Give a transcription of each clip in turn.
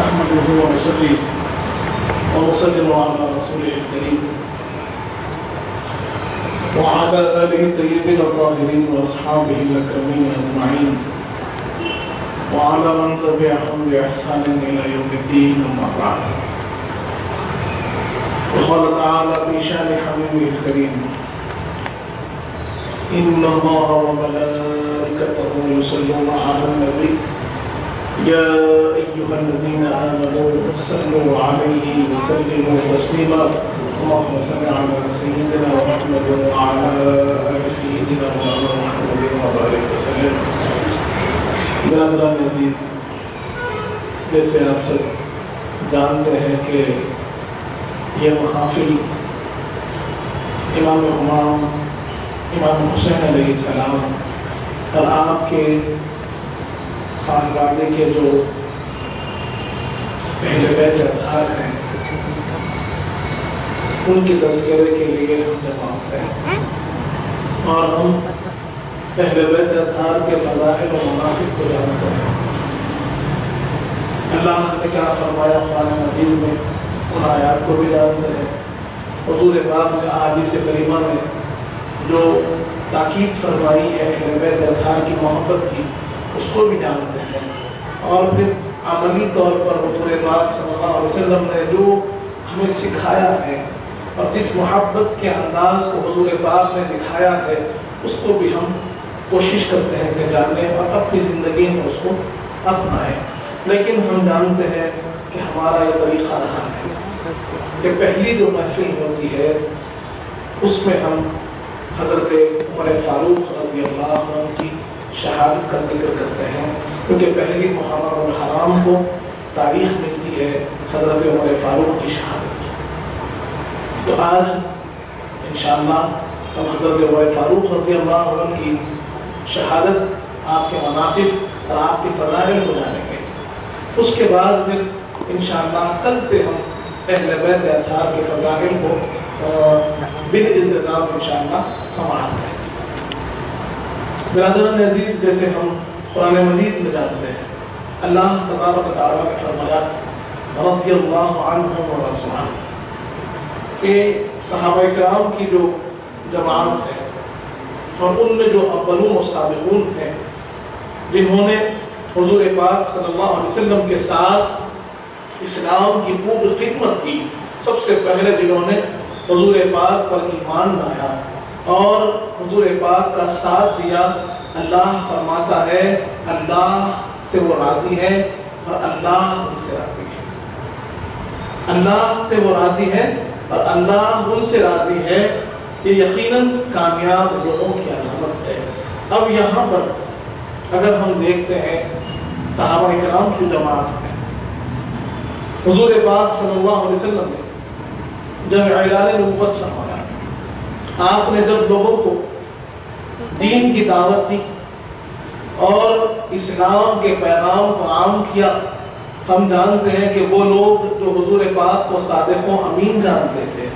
نحمده ونصلي ونسلم على رسوله الكريم وعلى آله الطيبين الطاهرين وأصحابه الأكرمين أجمعين وعلى من تبعهم بإحسان إلى يوم الدين أما بعد. وقال تعالى في شأن حبيبه الكريم: إن الله وملائكته يصلون على النبي يا أيها الذين آمنوا صلوا عليه وسلموا تسليما. اللهم صل على سيدنا محمد وعلى آل سيدنا محمد وبارك وسلم. برادران عزیز، جیسے آپ سب جانتے ہیں کہ یہ محافل امام حمام امام حسین علیہ السلام اور آپ کے خاندان کے جو پہلے بیت اطہار ہیں ان کے تذکرے کے لیے ہم جمع ہوتے ہیں اور ہم پہلے بیت اطہار کے فضائل و مناقب کو جانتے ہیں. اللہ نے کیا فرمایا قرآن مجید میں، ان آیات کو بھی جانتے ہیں. حضور پاک نے احادیث کریمہ میں جو تاکید فرمائی ہے اہل بیت اطہار کی محبت کی، اس کو بھی جانتے ہیں. اور پھر عملی طور پر حضور پاک صلی اللہ علیہ وسلم نے جو ہمیں سکھایا ہے اور جس محبت کے انداز کو حضور پاک نے دکھایا ہے، اس کو بھی ہم کوشش کرتے ہیں کہ جانیں اور اپنی زندگی میں اس کو اپنائیں. لیکن ہم جانتے ہیں کہ ہمارا یہ طریقہ رہا ہے کہ پہلی جو محفل ہوتی ہے اس میں ہم حضرت عمر فاروق رضی اللہ عنہ کی شہادت کا ذکر کرتے ہیں، کیونکہ پہلی محرم الحرام کو تاریخ ملتی ہے حضرت عمر فاروق کی شہادت کی. تو آج انشاءاللہ ہم حضرت عمر فاروق رضی اللہ عنہ کی شہادت، آپ کے مناقب اور آپ کی فضائل کو جانیں گے. اس کے بعد پھر انشاءاللہ کل سے ہم اہل بیت اطہار کے فضائل کو بن انتظام انشاءاللہ سماعت کریں. برادران عزیز، جیسے ہم قرآن مجید میں جانتے ہیں، اللہ تبارک و تعالیٰ نے فرمایا رضی اللہ عنہم ورضوا عنہ، کہ صحابہ کرام کی جو جماعت ہے اور ان میں جو اولون و سابقون ہیں جنہوں نے حضور پاک صلی اللہ علیہ وسلم کے ساتھ اسلام کی خوب خدمت کی، سب سے پہلے جنہوں نے حضور پاک پر ایمان لایا اور حضور پاک کا ساتھ دیا، اللہ فرماتا ہے اللہ سے وہ راضی ہے اور اللہ ان سے راضی ہے. اللہ سے وہ راضی ہے اور اللہ ان سے راضی ہے. یہ یقیناً کامیاب لوگوں کی علامت ہے. اب یہاں پر اگر ہم دیکھتے ہیں صحابہ کرام کی جماعت ہے، حضور پاک صلی اللہ علیہ وسلم نے جب اعلان نبوت فرمایا، آپ نے جب لوگوں کو دین کی دعوت دی اور اسلام کے پیغام کو عام کیا، ہم جانتے ہیں کہ وہ لوگ جو حضور پاک کو صادق و امین جانتے تھے،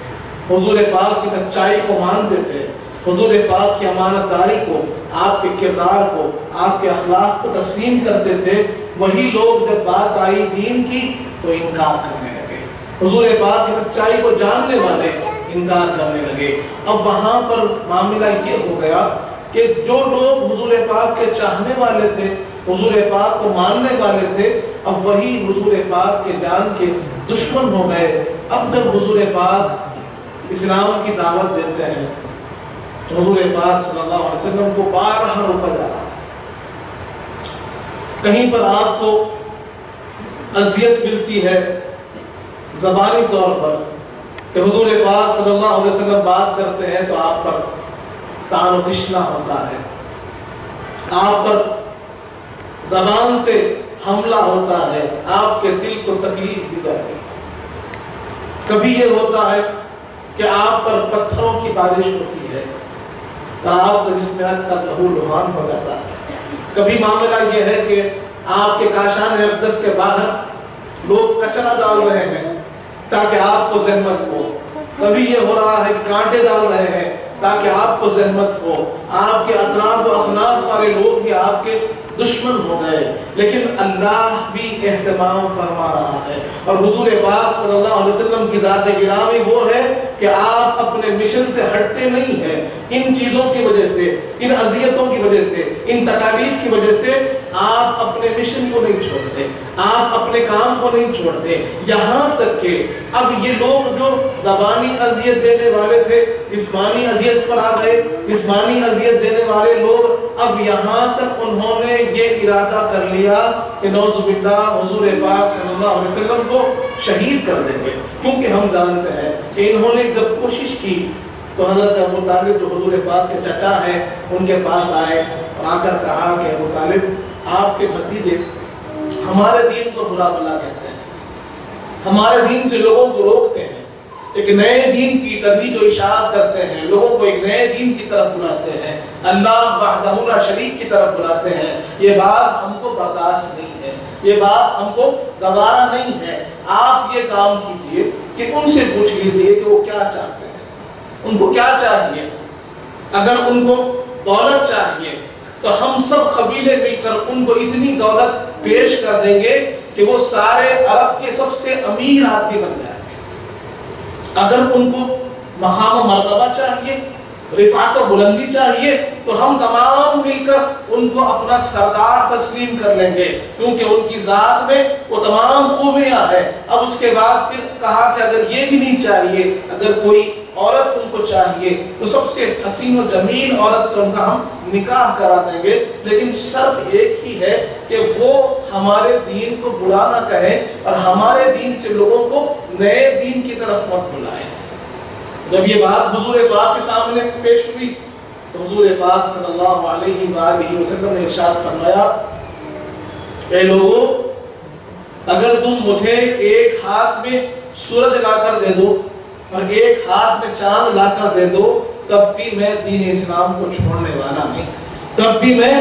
حضور پاک کی سچائی کو مانتے تھے، حضور پاک کی امانت داری کو، آپ کے کردار کو، آپ کے اخلاق کو تسلیم کرتے تھے، وہی لوگ جب بات آئی دین کی تو انکار کرنے لگے. حضور پاک کی سچائی کو جاننے والے انکار کرنے لگے. اب وہاں پر معاملہ یہ ہو گیا کہ جو لوگ حضور پاک کے چاہنے والے تھے، حضور پاک کو ماننے والے تھے، اب وہی حضور پاک کے جان کے دشمن ہو گئے. اب جب حضور پاک اسلام کی دعوت دیتے ہیں تو حضور پاک صلی اللہ علیہ وسلم کو بارہا روکا جا رہا ہے. کہیں پر آپ کو اذیت ملتی ہے زبانی طور پر کہ حضور پاک صلی اللہ علیہ وسلم بات کرتے ہیں تو آپ پر طعن و تشنہ ہوتا ہے، آپ پر زبان سے حملہ ہوتا ہے، آپ کے دل کو تکلیف دی جاتی ہے. کبھی یہ ہوتا ہے کہ آپ پر پتھروں کی بارش ہوتی ہے، آپ کا جسم کا لہو لہان ہو جاتا ہے. کبھی معاملہ یہ ہے کہ آپ کے کاشان اقدس کے باہر لوگ کچرا ڈال رہے ہیں تاکہ آپ کو زحمت ہو. کبھی یہ ہو رہا ہے کہ کانٹے ڈال رہے ہیں تاکہ آپ کو زحمت ہو. آپ کے اطراف و اخلاق والے لوگ ہی آپ کے دشمن ہو گئے. لیکن اللہ بھی اہتمام فرما رہا ہے. اور حضور پاک صلی اللہ علیہ وسلم کی ذات گرامی وہ ہے کہ آپ اپنے مشن سے ہٹتے نہیں ہیں. ان چیزوں کی وجہ سے، ان اذیتوں کی وجہ سے، ان تکالیف کی وجہ سے آپ اپنے مشن کو نہیں چھوڑتے، آپ اپنے کام کو نہیں چھوڑتے. یہاں تک کہ اب یہ لوگ جو زبانی اذیت دینے والے تھے، جسمانی اذیت پر آ گئے. جسمانی اذیت دینے والے لوگ اب یہاں تک انہوں نے یہ ارادہ کر لیا کہ نعوذ باللہ حضور پاک صلی اللہ علیہ وسلم کو شہید کر دیں گے. کیونکہ ہم جانتے ہیں کہ انہوں نے جب کوشش کی تو حضرت ابو طالب جو حضور پاک کے چچا ہیں ان کے پاس آئے اور آ کر کہا کہ ابو طالب آپ کے بھتیجے ہمارے دین کو برا بھلا کہتے ہیں، ہمارے دین سے لوگوں کو روکتے ہیں، ایک نئے دین کی ترویج و اشاعت کرتے ہیں، لوگوں کو ایک نئے دین کی طرف بلاتے ہیں، اللہ وحدہ لا شریک کی طرف بلاتے ہیں. یہ بات ہم کو برداشت نہیں ہے، یہ بات ہم کو گوارا نہیں ہے. آپ یہ کام کیجئے کہ ان سے پوچھ لیجئے کہ وہ کیا چاہتے ہیں، ان کو کیا چاہیے. اگر ان کو دولت چاہیے تو ہم سب قبیلے مل کر ان کو اتنی دولت پیش کر دیں گے کہ وہ سارے عرب کے سب سے امیر آدمی بن جائیں گے. اگر ان کو مقام و مرتبہ چاہیے، رفعت و بلندی چاہیے تو ہم تمام مل کر ان کو اپنا سردار تسلیم کر لیں گے، کیونکہ ان کی ذات میں وہ تمام خوبیاں ہیں. اب اس کے بعد پھر کہا کہ اگر یہ بھی نہیں چاہیے، اگر کوئی عورت ان کو چاہیے تو سب سے حسین و جمیل عورت سے ان کا ہم نکاح کرا دیں گے. لیکن شرط ایک ہی ہے کہ وہ ہمارے دین کو برا نہ کہیں اور ہمارے دین سے لوگوں کو نئے دین کی طرف مت بلائیں. جب یہ بات حضور پاک کے سامنے پیش ہوئی تو حضور پاک صلی اللہ علیہ وآلہ وسلم نے ارشاد فرمایا، اے لوگو اگر تم مجھے ایک ہاتھ میں سورج لا کر دے دو اور ایک ہاتھ میں چاند لا کر دے دو تب بھی میں دین اسلام کو چھوڑنے والا نہیں، تب بھی میں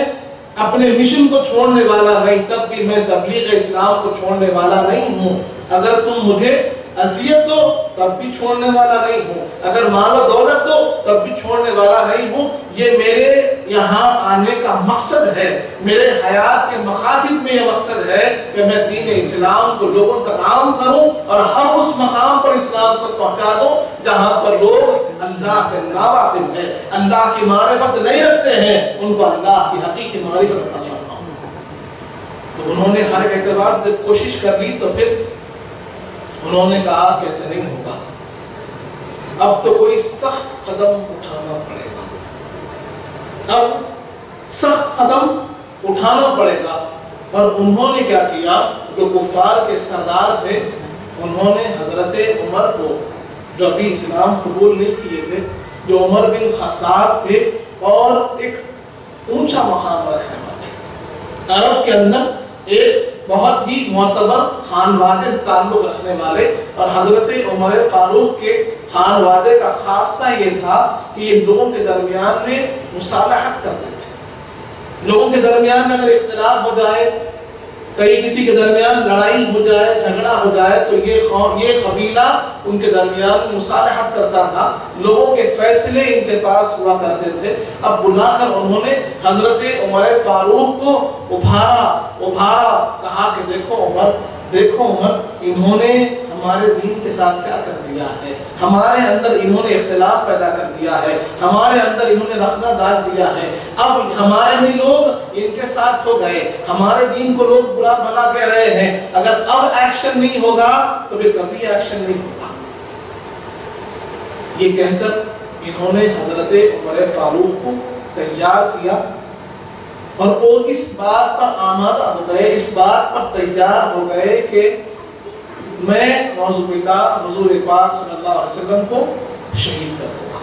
اپنے مشن کو چھوڑنے والا نہیں، تب بھی میں تبلیغ اسلام کو چھوڑنے والا نہیں ہوں. اگر تم مجھے اذیت دو تب بھی چھوڑنے والا نہیں ہوں، اگر مال و دولت دو تب بھی چھوڑنے والا نہیں ہوں. یہ میرے یہاں آنے کا مقصد ہے، میرے حیات کے مقاصد میں یہ مقصد ہے کہ میں دین اسلام کو لوگوں تک عام کروں اور ہر اس مقام پر اسلام کو پہنچا دوں جہاں پر لوگ اللہ سے ناواقف ہیں، اللہ کی معرفت نہیں رکھتے ہیں، ان کو اللہ کی حقیقی معرفت عطا فرماؤں. تو انہوں نے ہر اعتبار سے کوشش کر لی تو پھر انہوں نے کہا کہ ایسے نہیں ہوگا، اب تو کوئی سخت قدم اٹھانا پڑے گا، اب سخت قدم اٹھانا پڑے گا. اور انہوں نے کیا کیا، جو کفار کے سردار تھے انہوں نے حضرت عمر کو، جو ابھی اسلام قبول نہیں کیے تھے، جو عمر بن خطاب تھے اور ایک اونچا مقام رکھنے والے، عرب کے اندر ایک بہت ہی معتبر خانوادے سے تعلق رکھنے والے، اور حضرت عمر فاروق کے خانوادے کا خاصہ یہ تھا کہ یہ لوگوں کے درمیان میں مصالحت کرتے تھے. لوگوں کے درمیان میں اگر اختلاف ہو جائے، کہیں کسی کے درمیان لڑائی ہو جائے، جھگڑا ہو جائے تو یہ قبیلہ ان کے درمیان مصالحت کرتا تھا. لوگوں کے فیصلے ان کے پاس ہوا کرتے تھے. اب بلا کر انہوں نے حضرت عمر فاروق کو ابھارا، کہا کہ دیکھو عمر، انہوں نے ہمارے دین کے ساتھ کیا کر دیا ہے، ہمارے اندر انہوں نے اختلاف پیدا کر دیا ہے، ہمارے اندر انہوں نے رخنہ ڈال دیا ہے. اب ہمارے ہی لوگ ان کے ساتھ ہو گئے، ہمارے دین کو لوگ برا بھلا کہہ رہے ہیں. اگر اب ایکشن نہیں ہوگا تو پھر کبھی ایکشن نہیں ہوگا. یہ کہہ کر انہوں نے حضرت عمر فاروق کو تیار کیا اور وہ اس بات پر آمادہ ہو گئے، اس بات پر تیار ہو گئے کہ میں نعوذ باللہ حضور پاک صلی اللہ علیہ وسلم کو شہید کر دوں گا.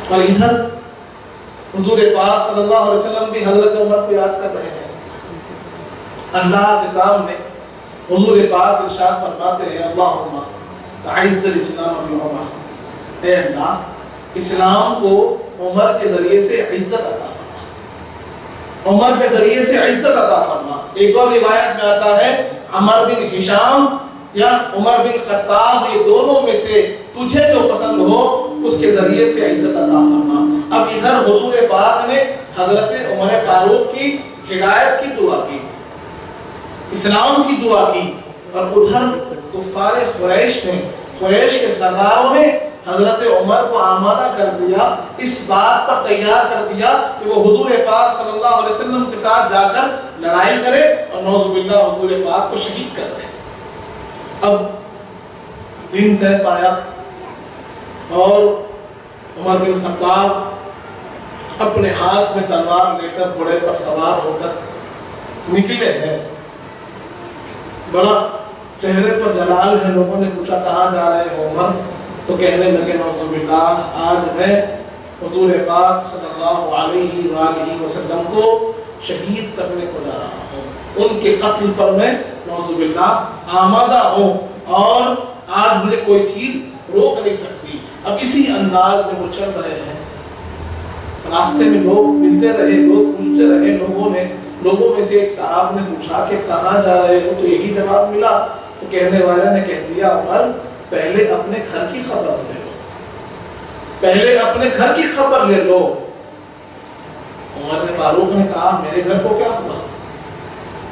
اور ادھر حضور پاک صلی اللہ علیہ وسلم بھی حضرت عمر کو یاد کر رہے ہیں. اللہ کے سامنے حضور پاک ارشاد فرماتے ہیں، اللہم اعز الاسلام بعمر، اے اللہ اسلام کو عمر کے ذریعے سے عزت عطا فرما، عمر کے ذریعے سے عزت عطا فرما. ایک اور روایت میں آتا ہے عمر بن ہشام یا عمر بن خطاب، یہ دونوں میں سے تجھے جو پسند ہو اس کے ذریعے سے عزت عطا فرما. اب ادھر حضور پاک نے حضرت عمر فاروق کی ہدایت کی دعا کی. اسلام کی دعا کی، اور ادھر کفار قریش نے، قریش کے سرداروں نے حضرت عمر کو آمادہ کر دیا، اس بات پر تیار کر دیا کہ وہ حضور پاک صلی اللہ علیہ وسلم کے ساتھ جا کر لڑائی کرے اور نعوذ باللہ حضور پاک کو شہید کر دے۔ اب دن طے پایا اور عمر بن خطاب اپنے ہاتھ میں تلوار لے کر گھوڑے پر سوار ہو کر نکلے ہیں۔ بڑا چہرے پر جلال ہے، لوگوں نے پوچھا کہاں جا رہے ہیں عمر؟ تو کہنے لگے نعوذ باللہ آج میں حضور پاک صلی اللہ علیہ وآلہ وسلم کو شہید کرنے کو جا رہا ہوں، ان کے قتل پر میں نعوذ باللہ آمادہ ہوں، اور آج مجھے کوئی چیز روک نہیں سکتی۔ اب اسی انداز میں وہ چل رہے ہیں، راستے میں لوگ ملتے رہے، لوگ پوچھتے رہے، لوگوں میں سے ایک صاحب نے پوچھا کہ کہاں جا رہے ہو؟ تو یہی جواب ملا۔ تو کہنے والے نے کہہ دیا عمر پہلے اپنے گھر کی خبر لے لو، پہلے اپنے گھر کی خبر لے لو۔ عمر فاروق نے کہا میرے گھر کو کیا ہوا؟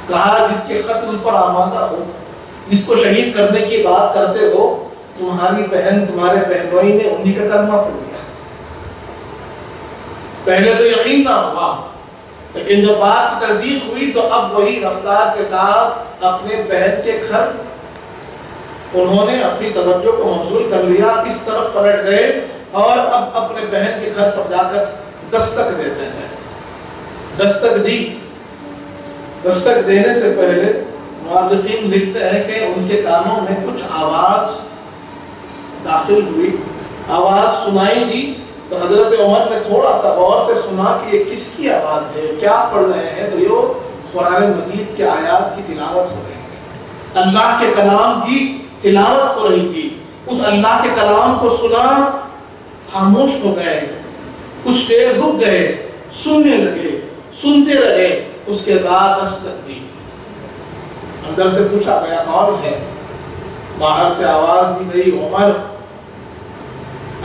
کہا جس کے قتل پر آمادہ ہو، جس کو شہید کرنے کی بات کرتے ہو، تمہاری بہن، تمہارے بہنوئی نے انہی کا کلمہ پڑھ لیا۔ پہلے تو یقین نہ ہوا، لیکن جب بات کی تصدیق ہوئی تو اب وہی رفتار کے ساتھ اپنے بہن کے گھر انہوں نے اپنی توجہ کو مبذول کر لیا، اس طرف پلٹ گئے اور اب اپنے بہن کے گھر پر جا کر دستک دیتے ہیں۔ دستک دی، دستک دینے سے پہلے مؤرخین لکھتے ہیں کہ ان کے کانوں میں کچھ آواز داخل ہوئی، آواز سنائی دی، تو حضرت عمر نے تھوڑا سا غور سے سنا کہ یہ کس کی آواز ہے، کیا پڑھ رہے ہیں؟ تو یہ قرآن مجید کے آیات کی تلاوت ہو رہی ہے، اللہ کے کلام کی تلاوت ہو رہی تھی۔ اس اللہ کے کلام کو سنا، خاموش ہو گئے، کچھ دیر رک گئے، سننے لگے، سنتے رہے، اس کے بعد دستک دی۔ اندر سے پوچھا گیا کون ہے؟ باہر سے آواز دی گئی عمر۔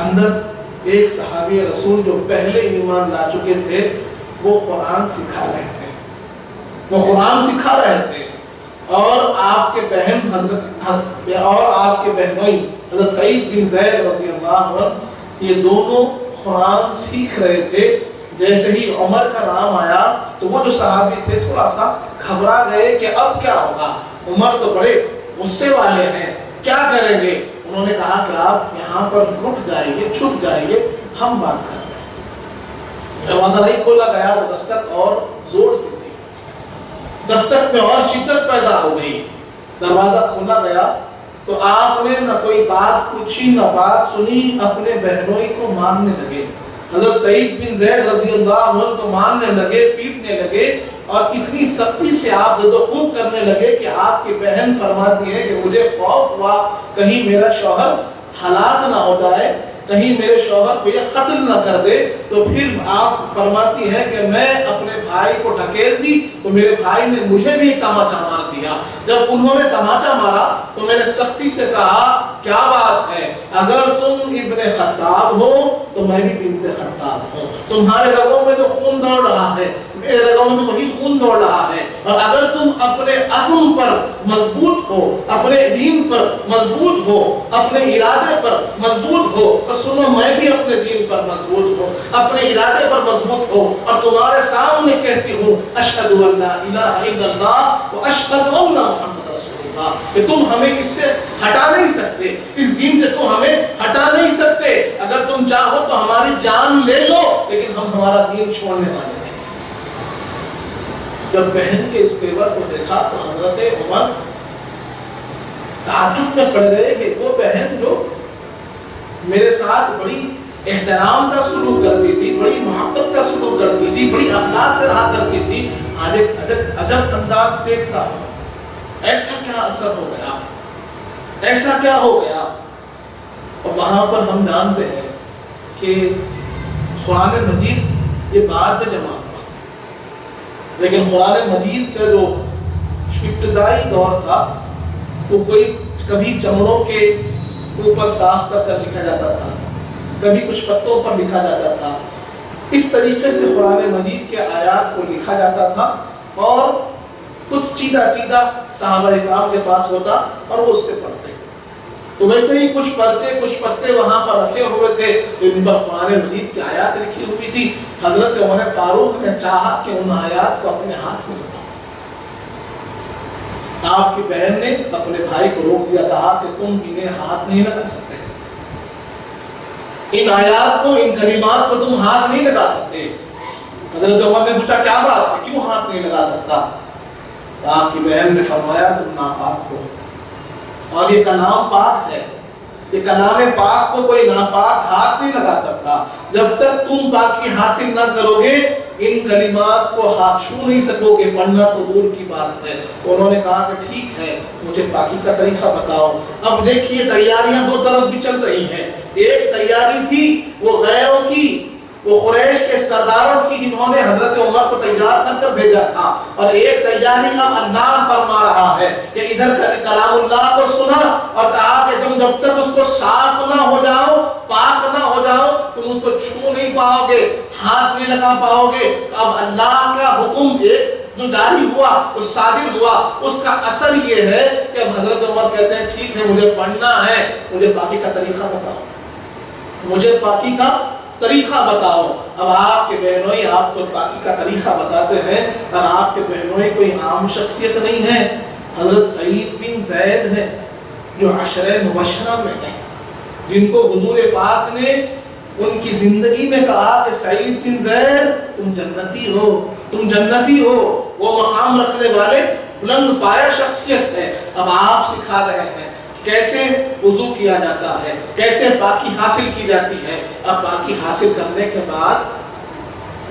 اندر ایک صحابی رسول جو پہلے ایمان لا چکے تھے، وہ قرآن سکھا رہے تھے، وہ قرآن سکھا رہے تھے، اور آپ کے بہن اور آپ کے بہنوئی حضرت سعید بن زید رضی اللہ عنہ، یہ دونوں قرآن سیکھ رہے تھے۔ جیسے ہی عمر کا نام آیا تو وہ جو صحابی تھے تھوڑا سا گھبرا گئے کہ اب کیا ہوگا، عمر تو بڑے غصے والے ہیں، کیا کریں گے؟ انہوں نے کہا کہ آپ یہاں پر رک جائیے، چھپ جائیے، ہم بات کر رہے ہیں۔ دروازہ نہیں کھولا گیا تو دستک اور زور سے دی، دستک میں اور شدت پیدا ہو گئی۔ دروازہ کھولا گیا تو آپ نے نہ کوئی بات پوچھی نہ بات سنی، اپنے بہنوئی کو مارنے لگے۔ حضرت سعید بن زید رضی اللہ عنہ تو مارنے لگے، پیٹنے لگے، اور اتنی سختی سے آپ زد و خوب کرنے لگے کہ آپ کی بہن فرماتی ہے کہ مجھے خوف ہوا کہیں میرا شوہر ہلاک نہ ہو جائے، کہیں میرے شوہر کو یہ قتل نہ کر دے۔ تو پھر آپ فرماتی ہے کہ میں اپنے بھائی کو ڈھکیل دی تو میرے بھائی نے مجھے بھی تماچا مار دیا۔ جب انہوں نے تماچا مارا تو میں نے سختی سے کہا کیا بات ہے، اگر تم ابن خطاب ہو تو میں بھی بنت خطاب ہوں، تمہارے رگوں میں جو خون دوڑ رہا ہے میرے رگوں میں وہی خون دوڑ رہا ہے، اور اگر تم اپنے عزم پر مضبوط ہو، اپنے دین پر مضبوط ہو، اپنے ارادے پر مضبوط ہو، تو سنو میں بھی اپنے دین پر مضبوط ہوں، اپنے ارادے پر مضبوط ہو، اور تمہارے سامنے کہتی ہوں اشہد ان لا الہ الا اللہ و اشہد ان محمد رسول اللہ، کہ تم ہمیں اس سے ہٹا نہیں سکتے، اس دین سے تم ہمیں ہٹا نہیں سکتے، اگر تم چاہو تو ہماری جان لے لو لیکن ہم ہمارا دین چھوڑنے والے ہیں۔ جب بہن کے اس تیور کو دیکھا تو حضرت عمر تعجب میں پڑ گئے کہ وہ بہن جو میرے ساتھ بڑی احترام کا سلوک کرتی تھی، بڑی محبت کا سلوک کرتی تھی، بڑی اخلاص سے رہا کرتی تھی، آج ایک عجب انداز دیکھتا ہوں، ایسا کیا اثر ہو گیا، ایسا کیا ہو گیا؟ اور وہاں پر ہم جانتے ہیں کہ قرآن مجید یہ بعد میں جمع ہوا، لیکن قرآن مجید کا جو ابتدائی دور تھا وہ کوئی کبھی چمڑوں کے اوپر صاف کر کر لکھا جاتا تھا، کبھی کچھ پتوں پر لکھا جاتا تھا، اس طریقے سے قرآن مجید کے آیات کو لکھا جاتا تھا، اور کچھ چیدہ چیدہ صحابہ کرام کے پاس ہوتا اور وہ اس سے پڑھتے. تو ویسے ہی کچھ پتے وہاں پر رکھے ہوئے تھے ان پر قرآن مجید کی آیات لکھی ہوئی تھی. حضرت عمر فاروق نے چاہا کہ ان آیات کو اپنے ہاتھ میں لگاؤ. آپ کی بہن نے اپنے بھائی کو روک دیا, کہا کہ تم انہیں ہاتھ نہیں لگا سکتے, ان آیات کو, ان کلمات کو تم ہاتھ نہیں لگا سکتے. حضرت عمر نے پوچھا کیا بات ہے, کیوں ہاتھ نہیں لگا سکتا؟ آپ کی بہن نے فرمایا تم ناپاک ہو, اور یہ کلام پاک ہے, یہ کلام پاک کو کوئی ناپاک ہاتھ نہیں لگا سکتا. جب تک تم پاکی حاصل نہ کرو گے ان کلمات کو ہاتھ چھو نہیں سکو گے, پڑھنا تو دور کی بات ہے. انہوں نے کہا کہ ٹھیک ہے, مجھے پاکی کا طریقہ بتاؤ. اب دیکھیے تیاریاں دو طرف بھی چل رہی ہیں. ایک تیاری تھی وہ غیروں کی, وہ قریش کے سرداروں کی جنہوں نے حضرت عمر کو تیار کر بھیجا تھا, اور ایک تیاری اب اللہ فرما رہا ہے کہ ادھر کلام اللہ کو سنا اور کہا کہ تم جب تک اس کو صاف نہ ہو جاؤ, پاک نہ ہو جاؤ, تم اس کو چھو نہیں پاؤ گے, ہاتھ نہیں لگا پاؤ گے. اب اللہ کا حکم ایک جو جاری ہوا, اس صادر ہوا, اس کا اثر یہ ہے کہ اب حضرت عمر کہتے ہیں ٹھیک ہے مجھے پڑھنا ہے, مجھے پاکی کا طریقہ بتاؤ, مجھے پاکی کا طریقہ بتاؤ. اب آپ کے بہنوئی آپ کو پاکی کا طریقہ بتاتے ہیں, اور آپ کے بہنوئی کوئی عام شخصیت نہیں ہے. حضرت سعید بن زید ہے جو عشرہ مبشرہ میں ہے, جن کو حضور پاک نے ان کی زندگی میں کہا کہ سعید بن زید تم جنتی ہو, تم جنتی ہو. وہ مقام رکھنے والے بلند پایہ شخصیت ہے. اب آپ سکھا رہے ہیں کیسے وضو کیا جاتا ہے, کیسے پاکی حاصل کی جاتی ہے. اب پاکی حاصل کرنے کے بعد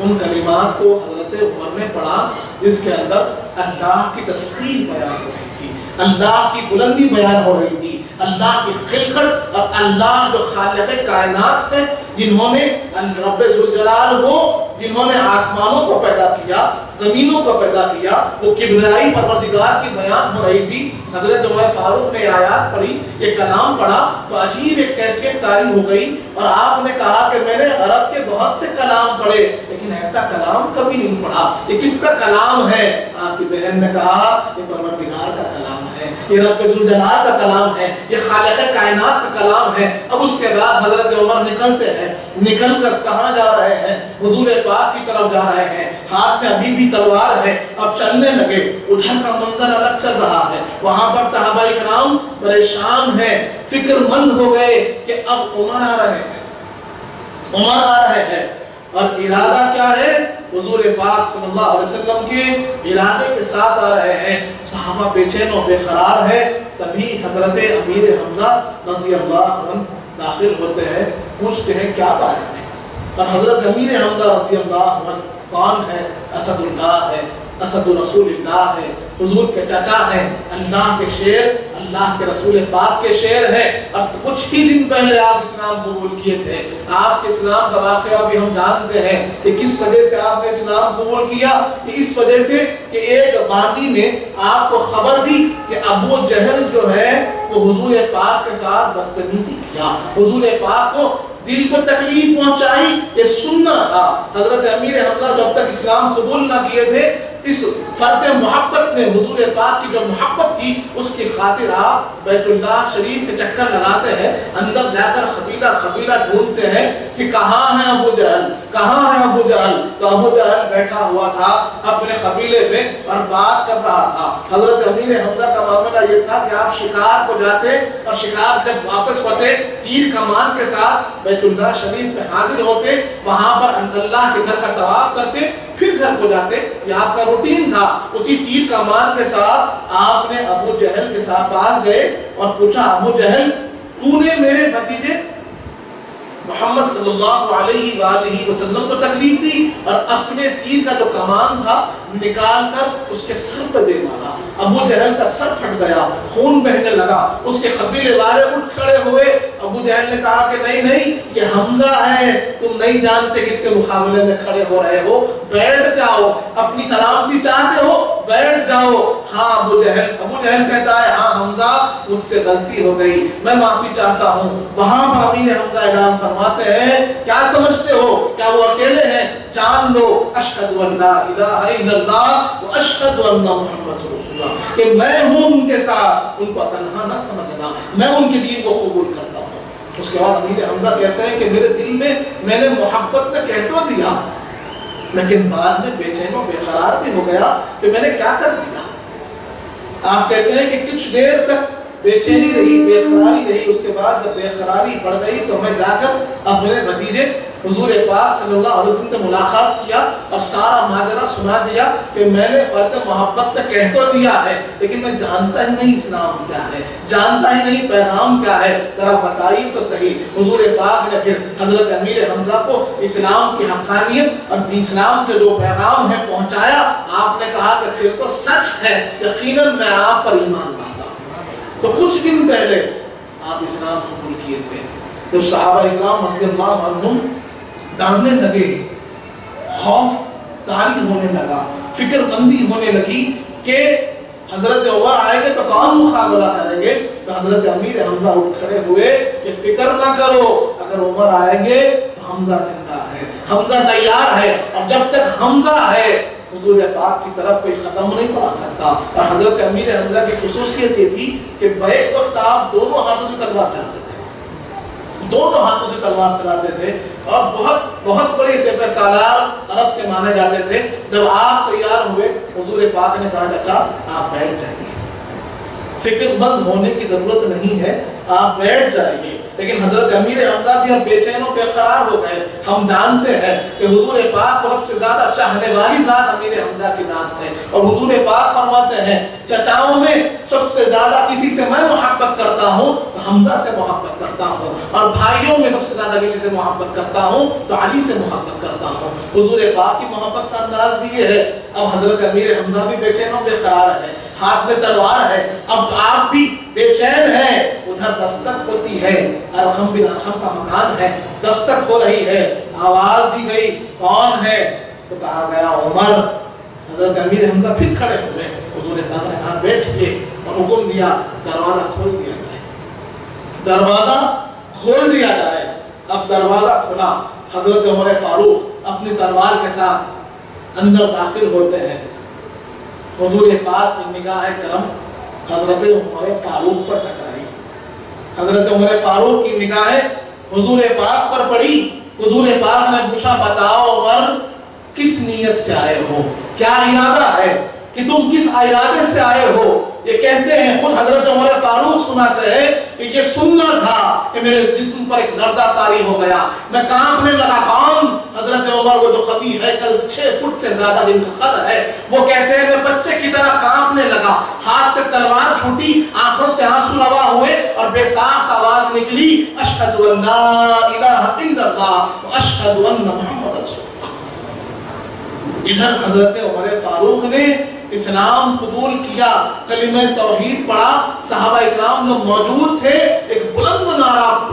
ان کلمات کو حضرت عمر نے پڑھا جس کے اندر اللہ کی تسبیح بیان ہو رہی تھی, اللہ کی بلندی بیان ہو رہی تھی, اللہ کی خلقت, اور اللہ جو خالق کائنات ہے, جنہوں نے رب ذوالجلال ہو, جنہوں نے آسمانوں کو پیدا کیا, زمینوں کو پیدا کیا, وہ کبریائی پروردگار کی بیان ہو رہی تھی. حضرت عمر فاروق نے آیات پڑھی, یہ کلام پڑھا تو عجیب ایک کیفیت طاری ہو گئی, اور آپ نے کہا کہ میں نے عرب کے بہت سے کلام پڑھے لیکن ایسا کلام کبھی نہیں پڑھا, یہ کس کا کلام ہے؟ آپ کی بہن نے کہا یہ پروردگار کا کلام ہے, یہ رب ذوالجلال کا کلام ہے, یہ خالق کائنات کا کلام ہے. اب اس کے بعد حضرت عمر نکلتے ہیں, نکل کر کہاں جا رہے ہیں؟ حضور پاک کی طرف جا رہے ہیں, ہاتھ میں ابھی بھی تلوار ہے. اب چلنے لگے, ادھر کا منظر الگ چل رہا ہے, وہاں پر صحابہ کرام پریشان ہیں, فکر مند ہو گئے کہ اب عمر آ رہے ہیں, عمر آ رہے ہیں. اور ارادہ کیا ہے؟ حضور پاک صلی اللہ علیہ وسلم کے ارادے کے ساتھ آ رہے ہیں. صحابہ بے چین و بے قرار ہے. تبھی حضرت امیر حمزہ رضی اللہ عنہ داخل ہوتے ہیں, پوچھتے ہیں کیا بات ہے. اور حضرت امیر حمزہ رضی اللہ عنہ کون ہے؟ اسد اللہ ہے, اسد رسول اللہ ہے, حضور کے چچا ہیں, اللہ کے شیر, اللہ کے رسول پاک کے شیر ہے. اب کچھ ہی دن پہلے آپ اسلام قبول کیے تھے. آپ کے اسلام کا واقعہ بھی ہم جانتے ہیں کہ کس وجہ سے آپ نے اسلام قبول کیا. اس وجہ سے کہ ایک باندی نے آپ کو خبر دی کہ ابو جہل جو ہے وہ حضور پاک کے ساتھ بدتمیزی کیا, حضور پاک کو دل کو تکلیف پہنچائی, یہ سننا تھا. حضرت امیر حمزہ جب تک اسلام قبول نہ کیے تھے, اس فرق محبت نے حضور پاک کی جو محبت تھی اس کی خاطر آپ بیت اللہ شریف کے چکر لگاتے ہیں, اندر جا کر قبیلہ قبیلہ ڈھونڈتے ہیں کہ کہاں ہے ابو جہل, کہاں ہے ابو جہل. تو ابو جہل بیٹھا ہوا تھا اپنے قبیلے میں اور بات کر رہا تھا. حضرت امیر حمزہ کا معاملہ یہ تھا کہ آپ شکار کو جاتے اور شکار جب واپس ہوتے تیر کمان کے ساتھ بیت اللہ شریف میں حاضر ہوتے, وہاں پر اللہ کے گھر کا طواف کرتے, پھر گھر کو جاتے. یہ آپ کا روٹین تھا. اسی تیر کمان کے ساتھ آپ نے ابو جہل کے ساتھ پاس گئے اور پوچھا ابو جہل تو نے میرے بھتیجے محمد صلی اللہ علیہ وآلہ وسلم کو تکلیف دی اور اپنے تیر کا جو کمان تھا نکال کر اس کے سر پر دے مارا. ابو جہل کا سر پھٹ گیا, خون بہنے لگا. اس کے قبیلے والے اٹھ کھڑے ہوئے. ابو جہل نے کہا کہ نہیں نہیں, یہ حمزہ ہے, تم نہیں جانتے کس کے مقابلے میں کھڑے ہو رہے ہو, بیٹھ جاؤ, اپنی سلامتی چاہتے ہو بیٹھ جاؤ. ہاں ابو جہل کہتا ہے ہاں حمزہ مجھ سے غلطی ہو گئی, میں معافی چاہتا ہوں. وہاں پر امیر حمزہ اعلان فرماتے ہیں کیا سمجھتے ہو کیا وہ اکیلے ہیں؟ جان لو اشہد ان لا الہ الا اللہ و اشہد ان محمد رسول اللہ. کہ میں ہوں ان کے ساتھ، ان کو تنہا نہ سمجھنا، میں ان کے دین کو قبول کرتا ہوں۔ اس کے بعد امیر حمزہ کہتے ہیں کہ میرے دل میں نے محبت میں کہہ تو دیا، لیکن بعد میں بے چین و بے قرار بھی ہو گیا کہ میں نے کیا کر دیا۔ آپ کہتے ہیں کہ کچھ دیر تک بے چینی رہی، بے قراری رہی، اس کے بعد جب بے قراری بڑھ گئی تو میں جا کر اپنے بھتیجے حضور پاک صلی اللہ علیہ وسلم سے ملاقات کیا اور سارا ماجرا سنا دیا کہ میں نے فرض محبت میں کہہ تو دیا ہے، لیکن میں جانتا ہی نہیں اسلام کیا ہے، جانتا ہی نہیں پیغام کیا ہے، ذرا بتائیے تو صحیح۔ حضور پاک نے پھر حضرت امیر حمزہ کو اسلام کی حقانیت اور اسلام کے جو پیغام ہے پہنچایا۔ آپ نے کہا کہ پھر تو سچ ہے، یقیناً میں آپ پر ایمان لاتا ہوں۔ تو کچھ دن پہلے آپ اسلام قبول کیے تھے، جب صحابہ اکرام رضی اللہ عنہم ڈرنے لگے، خوف طاری ہونے لگا، فکر مندی ہونے لگی کہ حضرت عمر آئے گے تو کون مقابلہ کریں گے، تو حضرت امیر حمزہ اٹھ کھڑے ہوئے کہ فکر نہ کرو، اگر عمر آئیں گے تو حمزہ زندہ ہے، حمزہ تیار ہے، اور جب تک حمزہ ہے حضور پاک کی طرف کوئی قدم نہیں پڑا سکتا۔ اور حضرت امیر حمزہ کی خصوصیت یہ تھی کہ بیک وقت آپ دونوں ہاتھوں سے تلوار چلاتے تھے، دونوں ہاتھوں سے تلوار چلاتے تھے، اور بہت بڑے سپہ سالار عرب کے مانے جاتے تھے۔ جب آپ تیار ہوئے حضور پاک نے کہا چچا آپ بیٹھ جائیے، فکر مند ہونے کی ضرورت نہیں ہے، آپ بیٹھ جائیے۔ لیکن حضرت امیر حمزہ بھی اب بے چین و بے قرار ہو گئے۔ ہم جانتے ہیں کہ حضور پاک کو سب سے زیادہ چاہنے والی ذات امیر حمزہ کی ذات ہے، اور حضور پاک فرماتے ہیں چچاؤں میں سب سے زیادہ کسی سے میں محبت کرتا ہوں تو حمزہ سے محبت کرتا ہوں، اور بھائیوں میں سب سے زیادہ کسی سے محبت کرتا ہوں تو علی سے محبت کرتا ہوں۔ حضور پاک کی محبت کا انداز بھی یہ ہے۔ اب حضرت امیر حمزہ بھی بے چین و بے قرار ہے، ہاتھ میں تلوار ہے، اب آپ بھی بے چین ہیں۔ ادھر دستک ہوتی ہے، ارقم بن ارقم کا مکان ہے، دستک ہو رہی ہے، آواز دی گئی کون ہے، تو کہا گیا عمر۔ حضرت امیر حمزہ پھر کھڑے ہوئے، حضور پاک نے کہا بیٹھئے، اور حکم دیا دروازہ کھول دیا جائے، دروازہ کھول دیا جائے۔ اب دروازہ کھلا، حضرت عمر فاروق اپنی تلوار کے ساتھ اندر داخل ہوتے ہیں۔ حضور پاک کی نگاہ کرم حضرت عمر فاروق پر ٹکرائی، حضرت عمر فاروق کی نگاہیں حضور پاک پر پڑی۔ حضور پاک نے پوچھا بتاؤ عمر کس نیت سے آئے ہو، کیا ارادہ ہے کہ تم کس ارادے سے آئے ہو؟ یہ کہتے ہیں خود حضرت عمر فاروق سناتے ہیں کہ یہ سننا تھا کہ میرے جسم پر ایک لرزہ طاری ہو گیا، میں کانپنے لگا۔ کون؟ حضرت عمر وہ جو خطی ہے کل 6 فٹ سے زیادہ جن کا قد ہے، وہ کہتے ہیں میں بچے کی طرح کانپنے لگا، ہاتھ سے تلوار چھوٹی، آنکھوں سے آنسو روا ہوئے، اور بے ساخت آواز نکلی اشہد ان لا الہ الا اللہ واشہد ان محمد رسول اللہ۔ ادھر حضرت عمر فاروق نے اسلام قبول کیا، کلمہ توحید پڑھا، صحابہ اکرام جو موجود تھے ایک بلند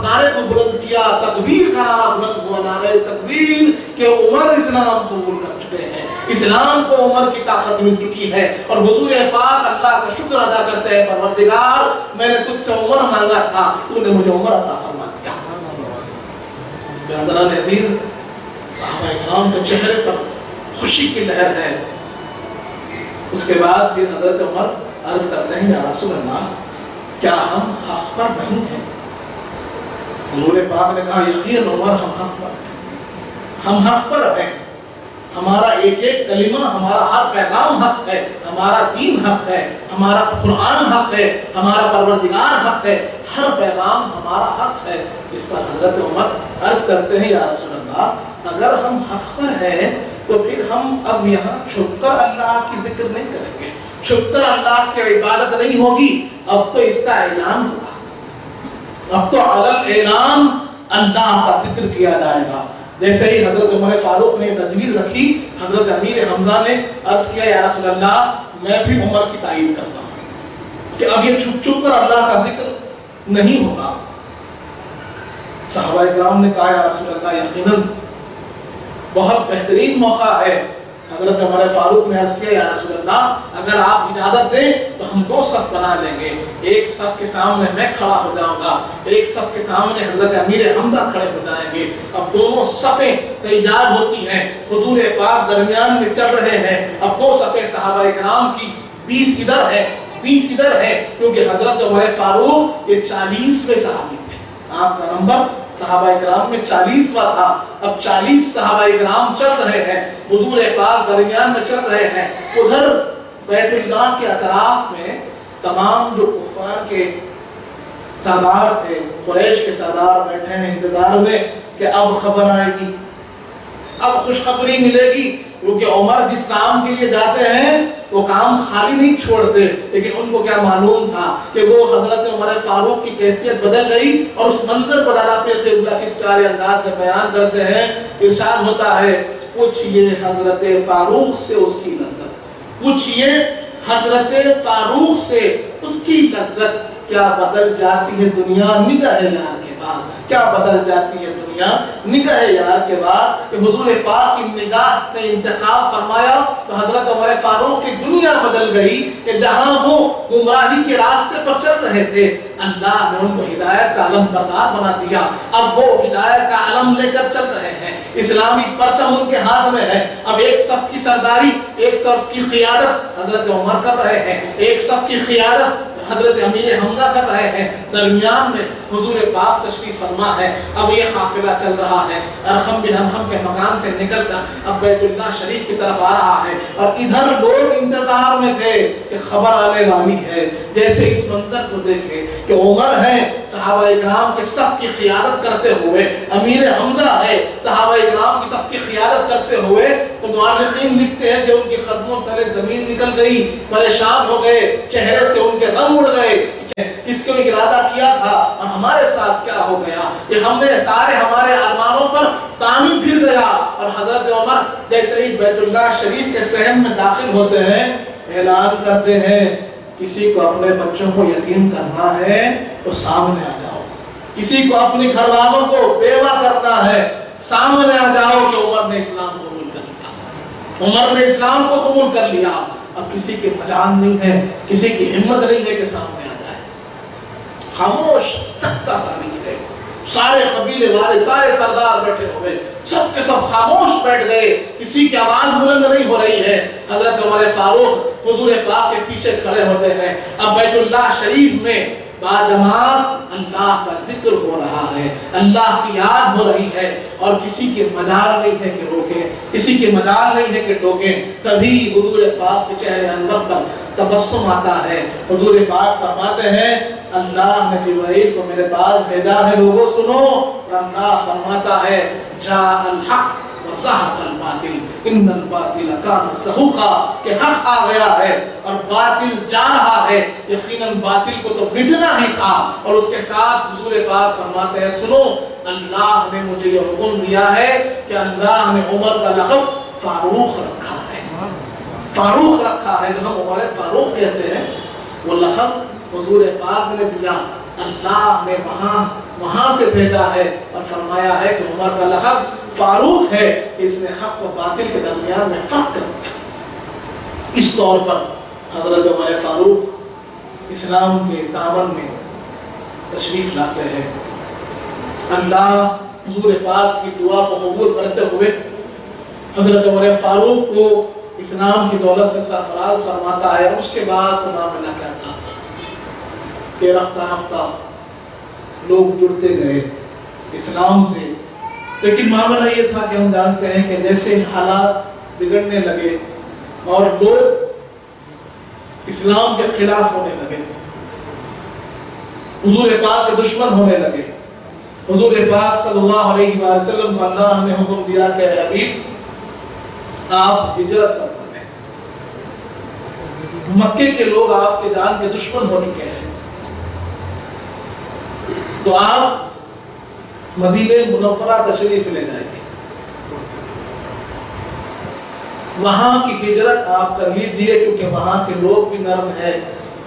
نعرے کو بلند کیا، تکبیر کا نعرہ بلند ہوا، نعرہ تکبیر کہ عمر اسلام قبول کر چکے ہیں، اسلام کو عمر کی طاقت مل چکی ہے۔ اور حضور پاک اللہ کا شکر ادا کرتے ہیں پروردگار میں نے تجھ سے عمر مانگا تھا، تو نے مجھے عمر عطا فرما دیا۔ برادران عزیز، صحابہ اکرام کے چہرے پر خوشی کی لہر ہے۔ اس کے بعد پھر حضرت عمر عرض کرتے ہیں یا رسول اللہ کیا ہم حق پر نہیں ہیں؟ حضور پاک نے کہا یقین عمر ہم حق پر ہیں، ہم حق پر ہیں، ہمارا ایک ایک کلمہ، ہمارا ہر پیغام حق ہے، ہمارا دین حق ہے، ہمارا قرآن حق ہے، ہمارا پروردگار حق ہے، ہر پیغام ہمارا حق ہے۔ اس پر حضرت عمر عرض کرتے ہیں یا رسول اللہ اگر ہم حق پر ہیں تو پھر ہم اب یہاں چھپ کر اللہ کی ذکر نہیں کریں گے، چھپ کر اللہ کی عبادت نہیں ہوگی، اب تو اس کا اعلان ہوگا، اب تو علل اعلان اللہ کا ذکر کیا جائے گا۔ جیسے ہی حضرت عمر فاروق نے تجویز رکھی، حضرت امیر حمزہ نے عرض کیا یا رسول اللہ میں بھی عمر کی تائید کرتا ہوں کہ اب یہ چھپ چھپ کر اللہ کا ذکر نہیں ہوگا۔ صحابہ اکرام نے کہا یا رسول اللہ یقیناً بہت بہترین موقع ہے۔ حضرت عمر فاروق نے عرض کیا یا رسول اللہ اگر آپ اجازت دیں تو ہم 2 صف بنا لیں گے، ایک صف کے سامنے میں کھڑا ہو جاؤں گا، ایک صف کے سامنے حضرت امیر حمزہ کھڑے ہو جائیں گے۔ اب دونوں صفیں تیار ہوتی ہیں، حضور پاک درمیان میں چل رہے ہیں، اب 2 صفیں صحابہ اکرام کی 20 ادھر ہے 20 ادھر ہے، کیونکہ حضرت عمر فاروق یہ 40ویں صحابی تھے۔ آپ کا نمبر صحابہ اکرام میں 40واں تھا، اب 40 صحابہ اکرام چل رہے ہیں، حضور پاک درمیان میں چل رہے ہیں۔ ادھر بیت اللہ کے اطراف میں تمام جو کفار کے سردار تھے، قریش کے سردار بیٹھے ہیں انتظار میں کہ اب خبر آئے گی، اب خوشخبری ملے گی، کیونکہ عمر جس کام کے لیے جاتے ہیں وہ کام خالی نہیں چھوڑتے، لیکن ان کو کیا معلوم تھا کہ وہ حضرت عمر فاروق کی کیفیت بدل گئی، اور اس منظر کو ڈالا پہ سے اللہ کس پیارے انداز میں بیان کرتے ہیں۔ ارشاد ہوتا ہے پوچھئے حضرت فاروق سے اس کی لذت، پوچھئے حضرت فاروق سے اس کی لذت، کیا بدل جاتی ہے دنیا نگاہ یار کے بعد، کیا بدل جاتی ہے دنیا نگاہ یار کے بعد، کہ حضور پاک کی نگاہ نے انتخاب فرمایا تو حضرت عمر فاروق کی دنیا بدل گئی، کہ جہاں وہ گمراہی کے راستے پر چل رہے تھے اللہ نے ان کو ہدایت کا علم بردار بنا دیا، اب وہ ہدایت کا علم لے کر چل رہے ہیں، اسلامی پرچم ان کے ہاتھ میں ہے، اب ایک صف کی سرداری، ایک صف کی قیادت حضرت عمر کر رہے ہیں، ایک صف کی قیادت حضرت امیر حمزہ کر رہے ہیں، درمیان میں حضور پاک تشریف فرما ہے۔ اب یہ قافلہ چل رہا ہے، ارقم بن ارقم کے مکان سے نکل کر اب بیت اللہ شریف کی طرف آ رہا ہے، اور ادھر لوگ انتظار میں تھے کہ خبر آنے والی ہے۔ جیسے اس منظر کو دیکھے کہ عمر ہے صحابہ اکرام کے صف کی قیادت کرتے ہوئے، امیر حمزہ ہے صحابہ اکرام کی صف کی قیادت کرتے ہوئے، تو مورخین لکھتے ہیں کہ ان کی قدموں تلے زمین نکل گئی، پریشان ہو گئے، چہرے سے ان کے رنگ اڑ گئے، اس کو ارادہ کیا تھا اور ہمارے ساتھ کیا ہو گیا، کہ ہم نے سارے ہمارے ارمانوں پر پانی پھر گیا۔ اور حضرت عمر جیسے ہی بیت اللہ شریف کے صحن میں داخل ہوتے ہیں اعلان کرتے ہیں کسی کو اپنے بچوں کو یتیم کرنا ہے تو سامنے آ جاؤ، کسی کو اپنے گھر والوں کو بیوہ کرنا ہے سامنے آ جاؤ، کہ عمر نے اسلام قبول کر لیا، عمر نے اسلام کو قبول کر لیا۔ اب کسی کی مجال نہیں ہے، کسی کی ہمت نہیں ہے کہ سامنے آ جائے، خاموش سکتہ تاریخ ہے، سارے قبیلے والے سارے سردار بیٹھے ہوئے، سب کے سب خاموش بیٹھ گئے، کسی کی آواز بلند نہیں ہو رہی ہے۔ حضرت عمر فاروق حضور پاک کے پیچھے کھڑے ہوتے ہیں، اب بیت اللہ شریف میں باجماعت اللہ کا ذکر ہو رہا ہے، اللہ کی یاد ہو رہی ہے، اور کسی کے مجال نہیں ہے کہ روکیں، کسی کے مجال نہیں ہے کہ ٹوکیں۔ تبھی حضور پاک کے چہرے انور پر تبسم آتا ہے، حضور پاک فرماتے ہیں اللہ نے جبرائیل کو میرے پاس بھیجا ہے، لوگوں سنو، اور اللہ فرماتا ہے جاء الحق وزهق الباطل ان الباطل كان زهوقا، کہ حق آ گیا ہے اور باطل جا رہا ہے، یقیناً باطل کو تو مٹنا ہی تھا۔ اور اس کے ساتھ حضور پاک فرماتے ہیں سنو، اللہ نے مجھے یہ حکم دیا ہے کہ اللہ نے عمر کا لقب فاروق رکھا ہے، فاروق رکھا ہے، جو ہم عمر فاروق کہتے ہیں، وہ لقب حضور پاک نے دیا، اللہ نے وہاں سے بھیجا ہے اور فرمایا ہے کہ عمر کا لقب فاروق ہے، اس نے حق و باطل کے درمیان میں فرق کر دیا۔ اس طور پر حضرت عمر فاروق اسلام کے دامن میں تشریف لاتے ہیں۔ اللہ حضور پاک کی دعا کو قبول کرتے ہوئے حضرت عمر فاروق کو اسلام کی دولت سے سرفراز فرماتا ہے۔ اس کے بعد تو معاملہ کیا تھا کہ رفتہ رفتہ لوگ جڑتے گئے اسلام سے، لیکن معاملہ یہ تھا کہ ہم جانتے ہیں کہ جیسے حالات بگڑنے لگے اور لوگ اسلام کے خلاف ہونے لگے، حضور پاک کے دشمن ہونے لگے، حضور پاک صلی اللہ علیہ وآلہ وسلم کو اللہ نے حکم دیا کہ اے حبیب آپ ہجرت فرمائیں، مکے کے لوگ آپ کے جان کے دشمن ہو چکے ہیں، تو آپ مدینہ منورہ تشریف لے جائیں گے، وہاں کی ہجرت آپ کر لیجئے، کیونکہ وہاں کے لوگ بھی نرم ہیں،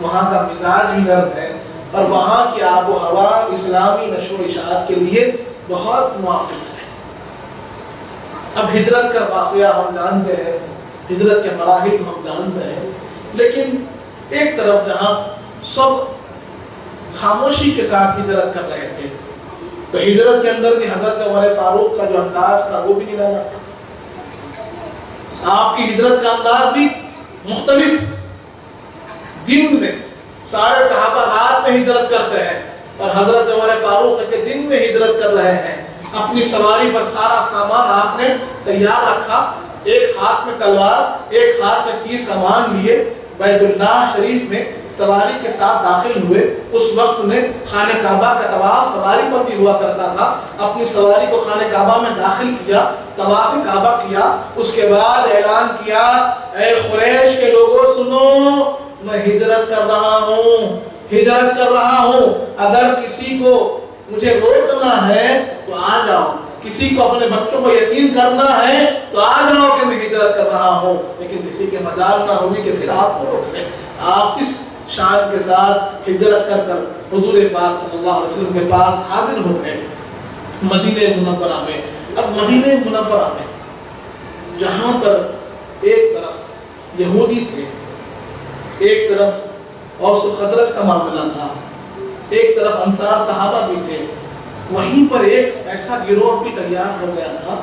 وہاں کا مزاج بھی نرم ہے، اور وہاں کی آب و ہوا اسلامی نشو و اشاعت کے لیے بہت موافق ہے۔ اب ہجرت کا واقعہ ہم جانتے ہیں، ہجرت کے مراحل ہم جانتے ہیں، لیکن ایک طرف جہاں سب خاموشی کے ساتھ ہجرت کر رہے تھے، تو ہجرت کے اندر بھی حضرت عمر فاروق کا جو انداز تھا وہ بھی نرالا تھا، آپ کی ہجرت کا انداز بھی مختلف، دن میں سارے صحابہ رات میں ہجرت کرتے ہیں اور حضرت عمر فاروق کے دن میں ہجرت کر رہے ہیں. اپنی سواری پر سارا سامان آپ نے تیار رکھا، ایک ہاتھ میں تلوار ایک ہاتھ میں تیر کمان لیے بیت اللہ شریف میں سواری کے ساتھ داخل ہوئے. اس وقت میں خانہ کعبہ کا طواف سواری پر بھی ہوا کرتا تھا. اپنی سواری کو خانہ کعبہ میں داخل کیا، طواف کعبہ کیا، اس کے بعد اعلان کیا اے قریش کے لوگوں سنو، میں ہجرت کر رہا ہوں، ہجرت کر رہا ہوں. اگر کسی کو مجھے روکنا ہے تو آ جاؤ، کسی کو اپنے بچوں کو یتیم کرنا ہے تو آ جاؤ کہ میں ہجرت کر رہا ہوں. لیکن کسی کے مجال نہ ہوئی کہ پھر آپ کو روک لیں. آپ کس شان کے ساتھ ہجرت کر کر حضور پاک صلی اللہ علیہ وسلم کے پاس حاضر ہو گئے مدینہ منورہ میں. اب مدینہ منورہ میں جہاں پر ایک طرف یہودی تھے، ایک طرف اوس و خزرج کا معاملہ تھا، ایک طرف انصار صحابہ بھی تھے، وہیں پر ایک ایسا گروہ بھی تیار ہو گیا تھا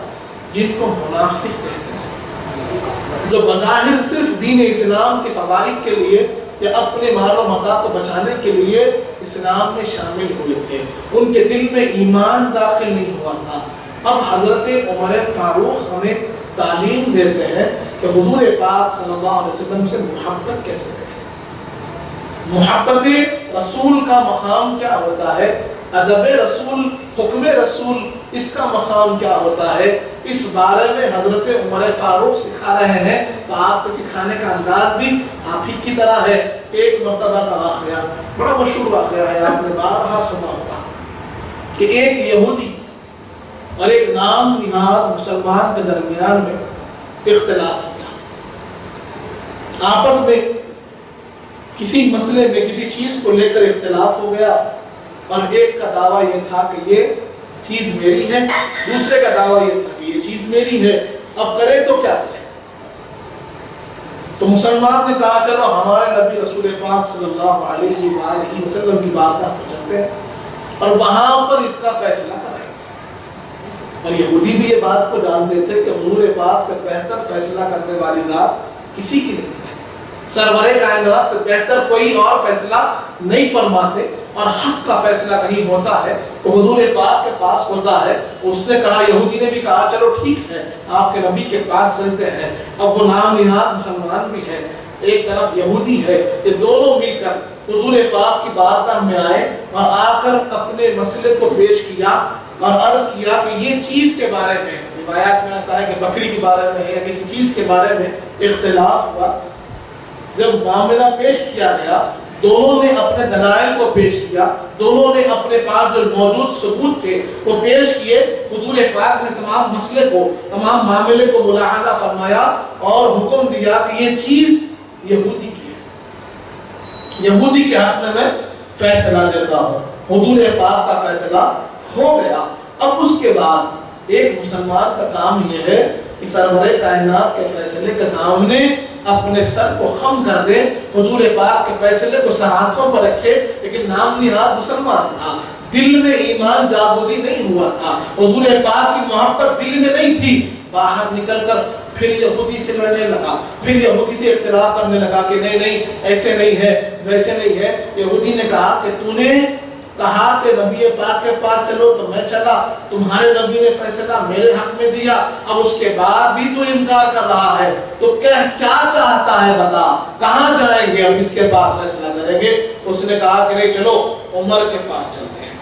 جن کو منافق کہتے ہیں، جو بظاہر صرف دین اسلام کے فوائد کے لیے یا اپنے مال و متاع کو بچانے کے لیے اسلام میں شامل ہوئے تھے. ان کے دل میں ایمان داخل نہیں ہوا تھا. اب حضرت عمر فاروق ہمیں تعلیم دیتے ہیں کہ حضور پاک صلی اللہ علیہ وسلم سے محبت کیسے کریں. محبت رسول کا مقام کیا ہوتا ہے، ادب رسول، حکم رسول، اس کا مقام کیا ہوتا ہے، اس بارے میں حضرت عمر فاروق سکھا رہے ہیں. تو آپ کو سکھانے کا انداز بھی آپ ہی کی طرح ہے. ایک مرتبہ کا واقعہ، بڑا مشہور واقعہ ہے، آپ نے بارہا سنا ہوگا کہ ایک یہودی اور ایک نام نہاد مسلمان کے درمیان میں اختلاف ہوا. آپس میں کسی مسئلے میں کسی چیز کو لے کر اختلاف ہو گیا اور ایک کا دعویٰ یہ تھا کہ یہ چیز میری ہے، دوسرے کا دعویٰ یہ تھا کہ یہ چیز میری ہے. اب کریں تو کیا کریں؟ تو مسلمان نے کہا چلو ہمارے نبی رسول پاک صلی اللہ علیہ وآلہ وسلم کی بارگاہ پر چلتے ہیں اور وہاں پر اس کا فیصلہ کریں. اور یہودی بھی یہ بات کو جانتے تھے کہ حضور پاک سے بہتر فیصلہ کرنے والی ذات کسی کی نہیں ہے، سرور کائنات سے بہتر کوئی اور فیصلہ نہیں فرماتے. اور حق کا فیصلہ کہیں ہوتا ہے تو حضور پاک کے پاس ہوتا ہے. اس نے کہا، یہودی نے بھی کہا چلو ٹھیک ہے آپ کے نبی کے پاس چلتے ہیں. اب وہ نام نہاد مسلمان بھی ہے، ایک طرف یہودی ہے، یہ دونوں مل کر حضور پاک کی بارگاہ میں آئے اور آ کر اپنے مسئلے کو پیش کیا اور عرض کیا کہ یہ چیز کے بارے میں، روایات میں آتا ہے کہ بکری کے بارے میں یا کسی چیز کے بارے میں اختلاف ہوا. جب معاملہ پیش کیا گیا، دونوں نے اپنے دلائل کو پیش کیا، دونوں نے اپنے پاس جو موجود ثبوت تھے وہ پیش کیے. حضور پاک نے تمام مسئلے کو، تمام معاملے کو ملاحظہ فرمایا اور حکم دیا کہ یہ چیز یہودی کی ہے، یہودی کے حق میں فیصلہ دیتا ہوں. حضور پاک کا فیصلہ ہو گیا. اب اس کے بعد ایک مسلمان کا کام یہ ہے کہ سرور کائنات کے فیصلے کے سامنے اپنے سر کو خم کر دے، حضور پاک کے فیصلے کو سر آنکھوں پر رکھے. لیکن نام نہاد مسلمان تھا، دل میں ایمان جاگوزی نہیں ہوا تھا، حضور پاک کی محبت دل میں نہیں تھی. باہر نکل کر پھر یہودی سے لڑنے لگا، پھر یہودی سے اختلاف کرنے لگا کہ نہیں نہیں ایسے نہیں ہے ویسے نہیں ہے. یہودی نے کہا کہ تو نے کہا کہ نبی پاک کے پاس چلو تو میں چلا، تمہارے نبی نے فیصلہ میرے حق میں دیا، اب اس کے بعد بھی تو انکار کر رہا ہے، تو کیا چاہتا ہے بتا، کہاں جائیں گے، اب اس کے پاس فیصلہ کریں گے. اس نے کہا کہ نہیں چلو عمر کے پاس چلتے ہیں.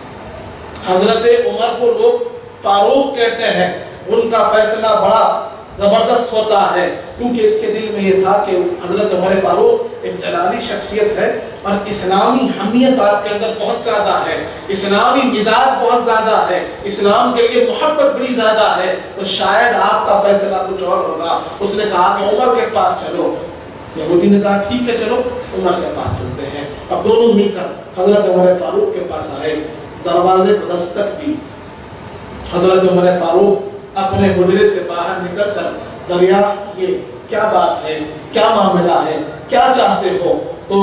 حضرت عمر کو لوگ فاروق کہتے ہیں، ان کا فیصلہ بڑا زبردست ہوتا ہے کیونکہ اس کے دل میں یہ تھا کہ حضرت عمر فاروق ایک جلالی شخصیت ہے اور اسلامی حمیت آپ کے اندر بہت زیادہ ہے، اسلامی مزاج بہت زیادہ ہے، اسلام کے لیے محبت بڑی زیادہ ہے، تو شاید آپ کا فیصلہ کچھ اور ہوگا. اس نے کہا کہ عمر کے پاس چلو. یہودی نے کہا ٹھیک ہے چلو عمر کے پاس چلتے ہیں. اب دونوں مل کر حضرت عمر فاروق کے پاس آئے، دروازے کو دستک دی. حضرت عمر فاروق اپنے حجرے سے باہر نکل کر دریافت کیے کیا بات ہے، کیا معاملہ ہے، کیا چاہتے ہو. تو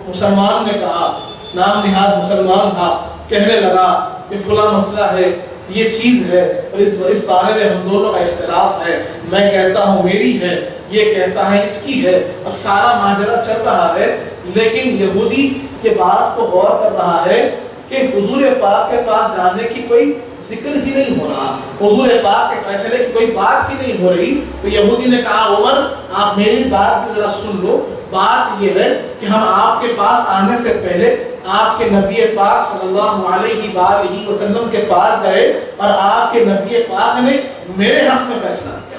مسلمان نے کہا، نام نہاد مسلمان تھا، کہنے لگا کہ فلاں مسئلہ ہے، یہ چیز ہے اور اس بارے میں ہم دونوں کا اختلاف ہے. میں کہتا ہوں میری ہے، یہ کہتا ہے اس کی ہے، اور سارا ماجرا چل رہا ہے. لیکن یہودی کے بات کو غور کر رہا ہے کہ حضور پاک کے پاس جانے کی کوئی ذکر ہی نہیں ہو رہا، حضور پاک کے فیصلے کی کوئی بات ہی نہیں ہو رہی. تو یہودی نے کہا عمر آپ میری بات ذرا سن لو، بات یہ ہے کہ ہم آپ کے پاس آنے سے پہلے آپ کے نبی پاک صلی اللہ علیہ وآلہ وسلم کے پاس گئے اور آپ کے نبی پاک نے میرے حق میں فیصلہ کیا.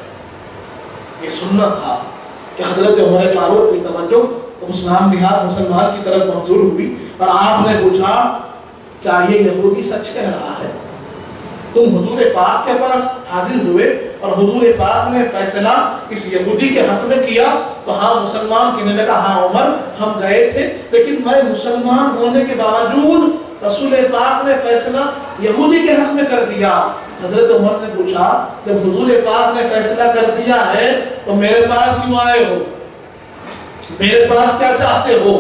یہ سننا تھا کہ حضرت عمر فاروق کی توجہ اس نام نہاد مسلمان کی طرف منظور ہوئی اور آپ نے پوچھا کیا یہ یہودی سچ کہہ رہا ہے؟ تم حضور پاک کے پاس حاضر ہوئے اور حضور پاک نے فیصلہ اس یہودی کے حق میں کیا؟ تو ہاں مسلمان کہنے لگا ہاں عمر ہم گئے تھے، لیکن میں مسلمان ہونے کے باوجود رسول پاک نے فیصلہ یہودی کے حق میں کر دیا. حضرت عمر نے پوچھا جب حضور پاک نے فیصلہ کر دیا ہے تو میرے پاس کیوں آئے ہو؟ میرے پاس کیا چاہتے ہو؟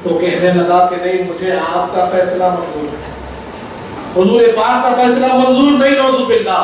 تو کہنے لگا کہ نہیں مجھے آپ کا فیصلہ منظور ہے، حضور پاک کا فیصلہ منظور نہیں، نعوذ باللہ.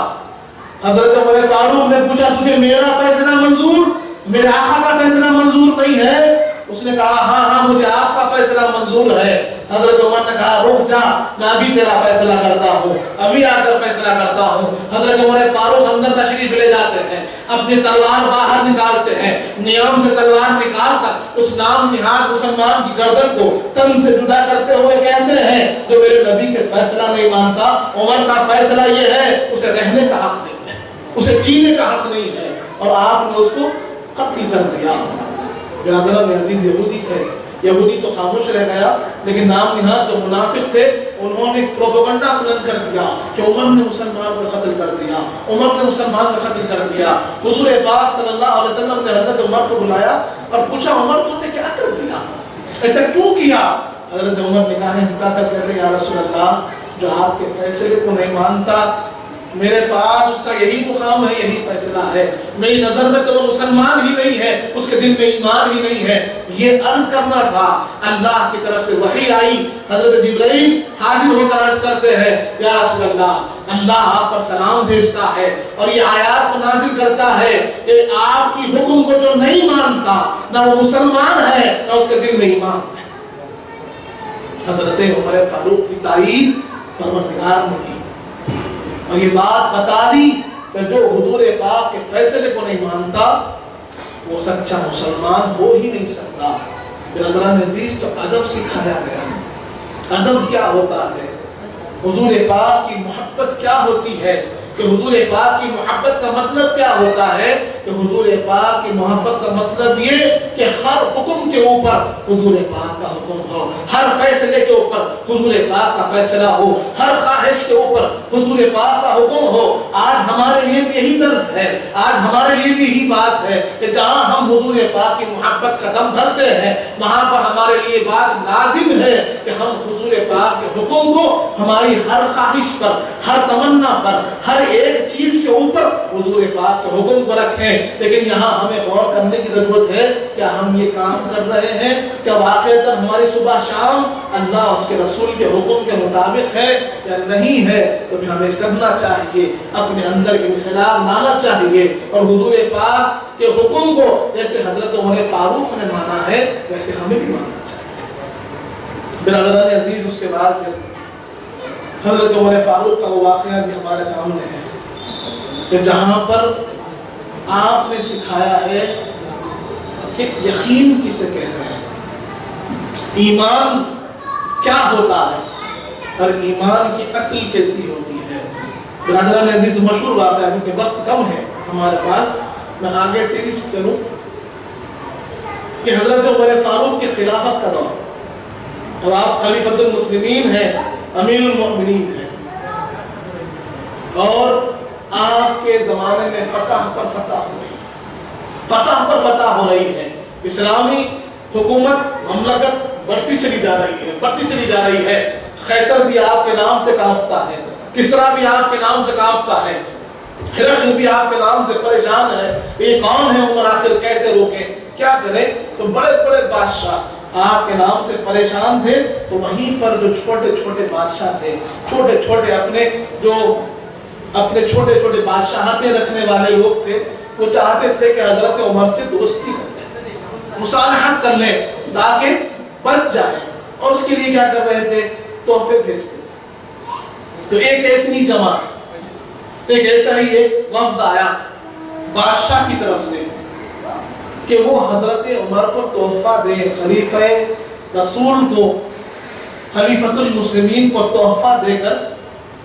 حضرت عمر فاروق نے پوچھا تجھے میرا فیصلہ منظور، میرے آقا کا فیصلہ منظور نہیں ہے؟ اس نے کہا ہاں مجھے آپ کا فیصلہ منظور ہے. حضرت عمر نے کہا رک جا میں ابھی تیرا فیصلہ کرتا ہوں، ابھی آ کر فیصلہ کرتا ہوں. حضرت عمر فاروق اندر تشریف لے جاتے ہیں، اپنی تلوار باہر نکالتے ہیں، نیام سے تلوار نکال کر اس نام نہاد مسلمان کی گردن کو تن سے جدا کرتے ہوئے کہتے ہیں جو میرے نبی کے فیصلہ نہیں مانتا، عمر کا فیصلہ یہ ہے اسے رہنے کا حق نہیں ہے، اسے جینے کا حق نہیں ہے، اور آپ نے اس کو قتل کر دیا. برادران عزیز یہودی تھے، یہودی تو خاموش رہ گیا، لیکن نام نہاد جو منافق تھے انہوں نے پروپیگنڈا بلند کر دیا کہ عمر نے مسلمان کو قتل کر دیا، عمر نے مسلمان کو قتل کر دیا. حضور پاک صلی اللہ علیہ وسلم نے حضرت عمر کو بلایا اور پوچھا عمر تم نے کیا کر دیا، ایسا کیوں کیا؟ حضرت عمر نے کہا کر کہتے ہیں یا رسول اللہ جو آپ کے فیصلے کو نہیں مانتا میرے پاس اس کا یہی مقام ہے، یہی فیصلہ ہے، میری نظر میں تو وہ مسلمان ہی نہیں ہے، اس کے دل میں ایمان ہی نہیں ہے. یہ عرض کرنا تھا. اللہ کی طرف سے وحی آئی، حضرت جبرائیل حاضر ہو کر عرض کرتے ہیں یا رسول اللہ اللہ آپ پر سلام بھیجتا ہے اور یہ آیات کو نازل کرتا ہے کہ آپ کی حکم کو جو نہیں مانتا نہ وہ مسلمان ہے نہ اس کے دل میں ایمان ہے. حضرت عمر فاروق کی تائید پروردگار نے کی اور یہ بات بتا دی کہ جو حضور پاک کے فیصلے کو نہیں مانتا وہ سچا مسلمان ہو ہی نہیں سکتا. برادران عزیز تو ادب سکھایا گیا. ادب کیا ہوتا ہے، حضور پاک کی محبت کیا ہوتی ہے، کہ حضور پاک کی محبت کا مطلب کیا ہوتا ہے، کہ حضور پاک کی محبت کا مطلب یہ کہ ہر حکم کے اوپر حضور پاک کا حکم ہو، ہر فیصلے کے اوپر حضور پاک کا فیصلہ ہو، ہر خواہش کے اوپر حضور پاک کا حکم ہو. آج ہمارے لیے بھی یہی طرز ہے، آج ہمارے لیے بھی یہی بات ہے کہ جہاں ہم حضور پاک کی محبت کا دم بھرتے ہیں وہاں پر ہمارے لیے بات لازم ہے کہ ہم حضور پاک کے حکم کو ہماری ہر خواہش پر، ہر تمنا پر، ہر ایک چیز کے اوپر حضور پاک کے حکم کو رکھیں. لیکن یہاں ہمیں غور کرنے کی ضرورت ہے کیا ہم یہ کام کر رہے ہیں، کیا واقعتاً ہماری صبح شام اللہ اس کے رسول کے حکم کے مطابق ہے یا نہیں ہے. تو پھر ہمیں کرنا چاہیے، اپنے اندر انخلاف لانا چاہیے اور حضور پاک کے حکم کو جیسے حضرت عمر فاروق نے مانا ہے ویسے ہمیں بھی ماننا چاہیے. برادران عزیز اس کے بعد حضرت عمر فاروق کا وہ واقعہ بھی ہمارے سامنے ہے کہ جہاں پر آپ نے سکھایا ہے کہ یقین کسے کہتے ہیں، ایمان کیا ہوتا ہے اور ایمان کی اصل کیسی ہوتی ہے. برادران عزیز مشہور واقعہ ہے کہ وقت کم ہے ہمارے پاس، میں آگے تیزی سے چلوں کہ حضرت عمر فاروق کی خلافت کا دور، اب آپ خلیفۃ المسلمین ہیں، امیر المؤمنین ہیں، اور آپ کے زمانے میں فتح پر فتح ہو رہی ہے، فتح پر فتح ہو رہی ہے. اسلامی حکومت مملکت بڑھتی چلی جا رہی ہے، بڑھتی چلی جا رہی ہے. قیصر بھی آپ کے نام سے کانپتا ہے، کسریٰ بھی آپ کے نام سے کانپتا ہے، ہرقل بھی آپ کے نام سے پریشان ہے. یہ کون ہے عمر، آخر کیسے روکیں، کیا کریں؟ تو بڑے بڑے بادشاہ آپ کے نام سے پریشان تھے. تو وہیں پر جو چھوٹے چھوٹے بادشاہ تھے، چھوٹے چھوٹے اپنے چھوٹے چھوٹے بادشاہتیں رکھنے والے لوگ تھے، وہ چاہتے تھے کہ حضرت عمر سے دوستی کریں. مصالحت کر لیں تاکہ بچ جائے، اور اس کے لیے کیا کر رہے تھے؟ تحفے بھیجتے تھے۔ تو ایک ایسی جماعت، ایک ایسا ہی ایک وفد آیا بادشاہ کی طرف سے کہ وہ حضرت عمر کو تحفہ دے، خلیفہ رسول کو، خلیفۃ المسلمین کو تحفہ دے کر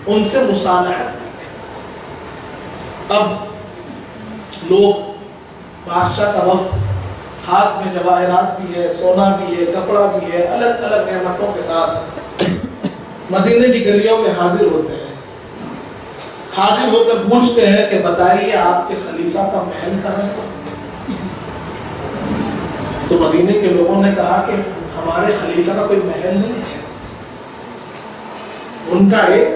ان سے مصالحت کرتے۔ اب لوگ، بادشاہ کا وفد، ہاتھ میں جواہرات بھی ہے، سونا بھی ہے، کپڑا بھی ہے، الگ الگ نعمتوں کے ساتھ مدینے کی گلیوں میں حاضر ہوتے ہیں۔ حاضر ہو کر پوچھتے ہیں کہ بتائیے آپ کے خلیفہ کا محل کہاں ہے؟ تو مدینے کے لوگوں نے کہا کہ ہمارے خلیفہ کا کوئی محل نہیں ہے، ان کا ایک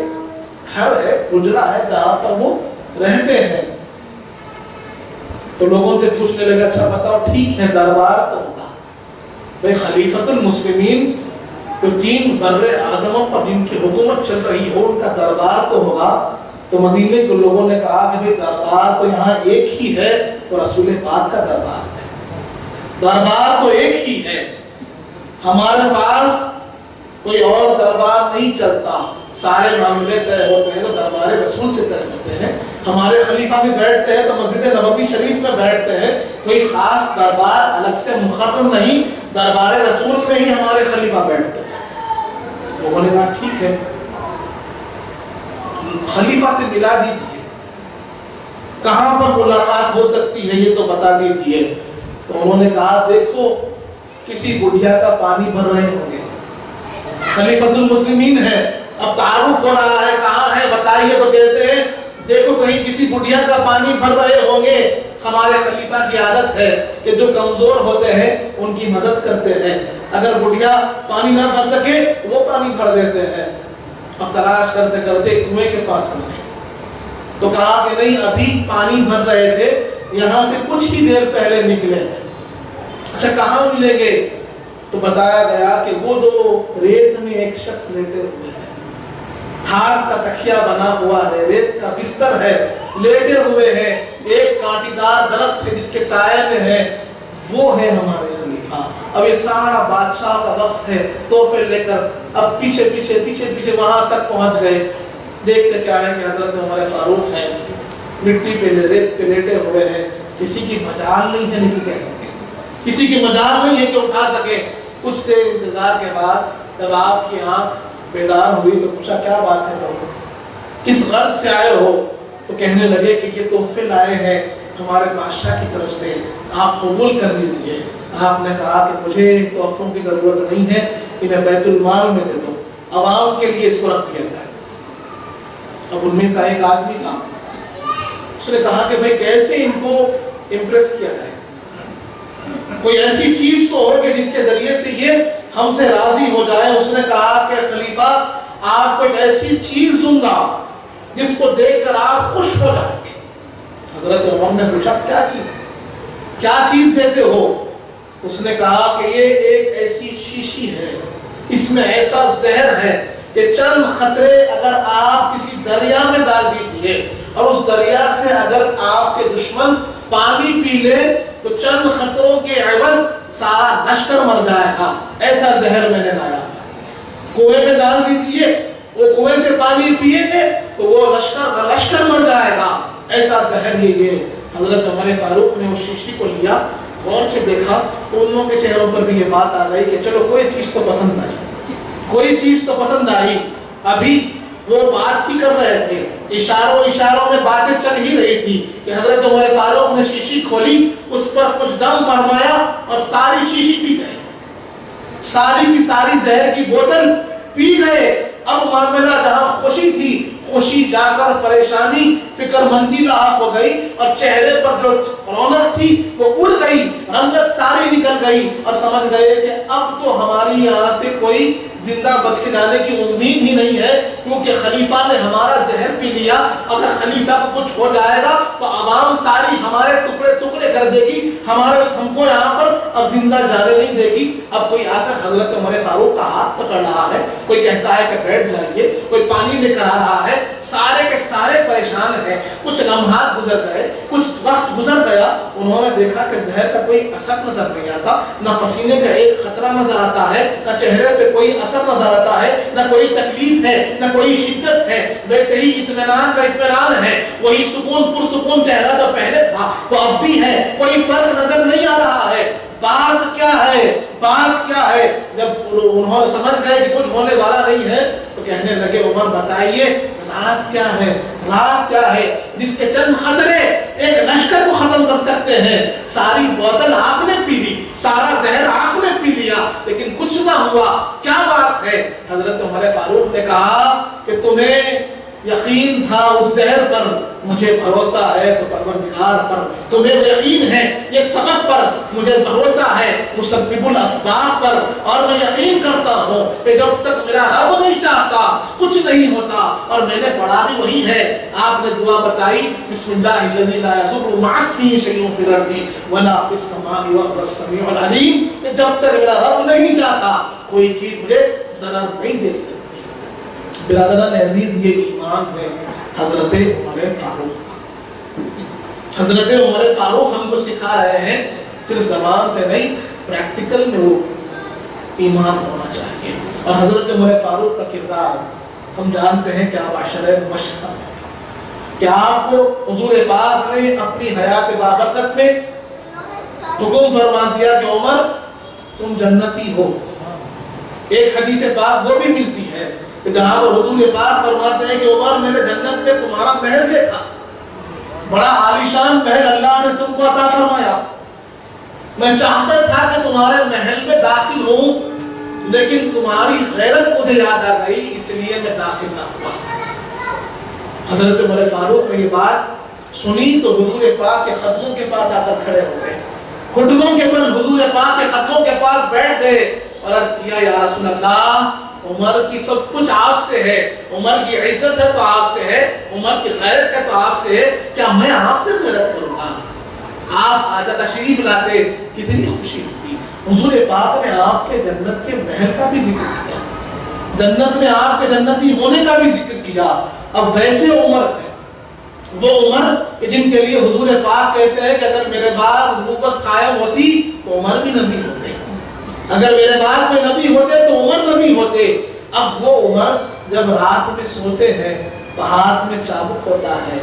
گھر ہے، حجرہ ہے جہاں پر وہ رہتے ہیں۔ تو لوگوں سے پوچھنے لگا اچھا بتاؤ ٹھیک ہے دربار تو ہوگا بھائی، خلیفۃ المسلمین جو 3 بر اعظموں پر جن کی حکومت چل رہی ہو ان کا دربار تو ہوگا۔ تو مدینے کے لوگوں نے کہا کہ بھائی دربار تو یہاں ایک ہی ہے، تو رسول پاک کا دربار ہے، دربار تو ایک ہی ہے، ہمارے پاس کوئی اور دربار نہیں چلتا، سارے معاملے طے ہوتے ہیں تو دربار رسول سے طے ہوتے ہیں۔ ہمارے خلیفہ بھی بیٹھتے ہیں تو مسجد نبوی شریف میں بیٹھتے ہیں، کوئی خاص دربار الگ سے مقرر نہیں، دربار رسول میں ہی ہمارے خلیفہ بیٹھتے ہیں۔ لوگوں نے کہا ٹھیک ہے، خلیفہ سے ملا دیجیے، کہاں پر ملاقات ہو سکتی ہے یہ تو بتا دیجیے۔ تو انہوں نے کہا دیکھو کسی بڑھیا کا پانی بھر رہے ہوں گے، خلیفۃ المسلمین ہے، اب تعارف ہو رہا ہے کہاں ہے بتائیے، تو کہتے ہیں دیکھو کہیں کسی بڑھیا کا پانی بھر رہے ہوں گے۔ ہمارے خلیفہ کی عادت ہے کہ جو کمزور ہوتے ہیں ان کی مدد کرتے ہیں، اگر بڑھیا پانی نہ بھر سکے وہ پانی بھر دیتے ہیں۔ اب تلاش کرتے کرتے کنویں کے پاس پہنچے تو کہا کہ نہیں ابھی پانی بھر رہے تھے، یہاں سے کچھ ہی دیر پہلے نکلے ہیں۔ اچھا کہاں ملیں گے؟ تو بتایا گیا کہ وہ جو ریت میں ایک شخص لیٹے ہوئے ہیں، ہاتھ کا تکیہ بنا ہوا ہے، ریت کا بستر ہے، لیٹے ہوئے ہیں، ایک کانٹی دار درخت ہے جس کے سائے میں ہے، وہ ہے ہمارے خلیفہ۔ اب یہ سارا بادشاہ کا وقت ہے، تحفے لے کر اب پیچھے پیچھے پیچھے پیچھے وہاں تک پہنچ گئے۔ دیکھتے کیا ہے کہ حضرت عمر فاروق ہیں، مٹی پہ ریت پہ لیٹے ہوئے ہیں، کسی کی مجال نہیں ہے نہیں کہہ سکے، کسی کی مجال نہیں ہے کہ اٹھا سکے۔ کچھ دیر انتظار کے بعد جب آپ کی آنکھ بیدار ہوئی تو پوچھا کیا بات ہے لوگوں، کس غرض سے آئے ہو؟ تو کہنے لگے کہ یہ تحفے لائے ہیں ہمارے بادشاہ کی طرف سے، آپ قبول کر لیجیے۔ آپ نے کہا کہ مجھے تحفوں کی ضرورت نہیں ہے، انہیں بیت المال میں دے دو، عوام کے لیے اس کو رکھ دیا جائے۔ اب ان میں کا ایک آدمی تھا، اس نے کہا کہ بھائی کیسے ان کو امپریس کیا جائے، کوئی ایسی چیز تو ہو کہ جس کے ذریعے سے یہ ہم سے راضی ہو جائے۔ اس نے کہا کہ خلیفہ آپ کو ایک ایسی چیز دوں گا جس کو دیکھ کر آپ خوش ہو جائیں گے۔ حضرت عمر نے پوچھا کیا چیز ہے، کیا چیز دیتے ہو؟ اس نے کہا کہ یہ ایک ایسی شیشی ہے، اس میں ایسا زہر ہے کہ چند خطرے اگر آپ کسی دریا میں ڈال دیجیے اور اس دریا سے اگر آپ کے دشمن پانی پی لے تو چند خطروں کے عوض سارا لشکر مر جائے گا، ایسا زہر میں نے لایا۔ کنویں میں ڈال دیجیے، وہ کنویں سے پانی پیئیں گے تو وہ لشکر مر جائے گا، ایسا زہر ہی یہ۔ حضرت عمر فاروق نے اس شیشی کو لیا، غور سے دیکھا تو ان لوگوں کے چہروں پر بھی یہ بات آ گئی کہ چلو کوئی چیز تو پسند آئی، کوئی چیز تو پسند آئی۔ ابھی وہ بات ہی کر رہے تھے، اشاروں میں باتیں چل ہی رہی تھی کہ حضرت عمر فاروق نے شیشی کھولی، اس پر کچھ دم فرمایا اور ساری شیشی پی گئے، ساری کی ساری زہر کی بوتل پی گئے۔ اب معاملہ جہاں خوشی تھی، خوشی جا کر پریشانی، فکر مندی لاحق ہو گئی، اور چہرے پر جو رونق تھی وہ اڑ گئی، رنگت ساری نکل گئی، اور سمجھ گئے کہ اب تو ہماری یہاں سے کوئی زندہ بچ کے جانے کی امید ہی نہیں ہے، کیونکہ خلیفہ نے ہمارا زہر پی لیا، اگر خلیفہ کو کچھ ہو جائے گا تو عوام ساری ہمارے ٹکڑے ٹکڑے کر دے گی، ہم کو یہاں پر اب زندہ جانے نہیں دے گی۔ اب کوئی آ کر حضرت عمر فاروق کا ہاتھ پکڑ رہا ہے، کوئی کہتا ہے کہ بیٹھ جائیے، کوئی پانی لے کر آ رہا ہے، سارے کے سارے پریشان ہیں. کچھ لمحات گزر گئے, کچھ وقت گزر گیا, انہوں نے دیکھا کہ زہر کا کوئی اثر نظر نہیں آتا, نہ پسینے کا ایک خطرہ نظر آتا ہے, نہ چہرے پہ کوئی اثر نظر آتا ہے, نہ کوئی تکلیف ہے, نہ کوئی شدت ہے. ویسے ہی اطمینان کا اطمینان ہے, وہی سکون پرسکون چہرہ جو پہلے تھا وہ اب بھی ہے, کوئی فرق نظر نہیں آ رہا ہے. بات کیا ہے, بات کیا ہے؟ جب انہوں نے سمجھ گئے کہ کچھ ہونے والا نہیں ہے تو کہنے لگے عمر بتائیے راز کیا ہے, راز کیا ہے جس کے چند خطرے ایک لشکر کو ختم کر سکتے ہیں. ساری بوتل آپ نے پی لی, سارا زہر آپ نے پی لیا, لیکن کچھ نہ ہوا, کیا بات ہے؟ حضرت عمر فاروق نے کہا کہ تمہیں یقین تھا اس زہر پر, مجھے بھروسہ ہے تو پروردگار پر. تمہیں یقین ہے یہ سبب پر, مجھے بھروسہ ہے مسبب الاسباب پر. اور میں یقین کرتا ہوں کہ جب تک میرا رب نہیں چاہتا کچھ نہیں ہوتا, اور میں نے پڑھا بھی وہی ہے. آپ نے دعا بتائی بسم اللہ الذی لا یضر مع اسمہ شیء فی الارض ولا فی السماء وهو السمیع العلیم, کہ جب تک میرا رب نہیں چاہتا کوئی چیز مجھے ضرر نہیں دے سکتی. برادران عزیز, یہ ایمان ہے حضرت عمر فاروق. حضرت عمر فاروق ہم کو سکھا رہے ہیں, صرف زبان سے نہیں, پریکٹیکل میں وہ ایمان ہونا چاہیے. اور حضرت عمر فاروق کا کردار ہم جانتے ہیں کہ آپ عشرہ مبشرہ ہیں, کہ آپ کو حضور پاک نے اپنی حیات بابرکت میں حکم فرما دیا کہ عمر تم جنتی ہو. ایک حدیث پاک وہ بھی ملتی ہے کہ جہاں پر حضور پاک فرماتے ہیں کہ عمر میں نے جنت میں تمہارا محل دیکھا, بڑا عالیشان محل اللہ نے تم کو عطا فرمایا. میں چاہتا تھا کہ تمہارے محل میں داخل ہوں, لیکن تمہاری غیرت مجھے یاد آ گئی, اس لیے میں داخل نہ ہوا. حضرت عمر فاروق نے یہ بات سنی تو حضور پاک کے قدموں کے پاس آ کر کھڑے ہو گئے, گھٹنوں کے بل حضور پاک کے قدموں کے پاس بیٹھ گئے اور عرض کیا یا رسول اللہ, عمر کی سب کچھ آپ سے ہے, عمر کی عزت ہے تو آپ سے ہے, عمر کی غیرت ہے تو آپ سے ہے, کیا میں آپ سے غیرت کروں گا؟ آپ آجا تشریف لاتے, کتنی خوشی ہوتی. حضور پاک نے آپ کے جنت کے محل کا بھی ذکر کیا, جنت میں آپ کے جنتی ہونے کا بھی ذکر کیا. اب ویسے عمر ہے, وہ عمر کہ جن کے لیے حضور پاک کہتے ہیں کہ اگر میرے بعد نبوت قائم ہوتی تو عمر بھی نبی ہوتے, اگر میرے بعد میں نبی ہوتے تو عمر نبی ہوتے. اب وہ عمر جب رات میں سوتے ہیں تو ہاتھ میں چابک ہوتا ہے,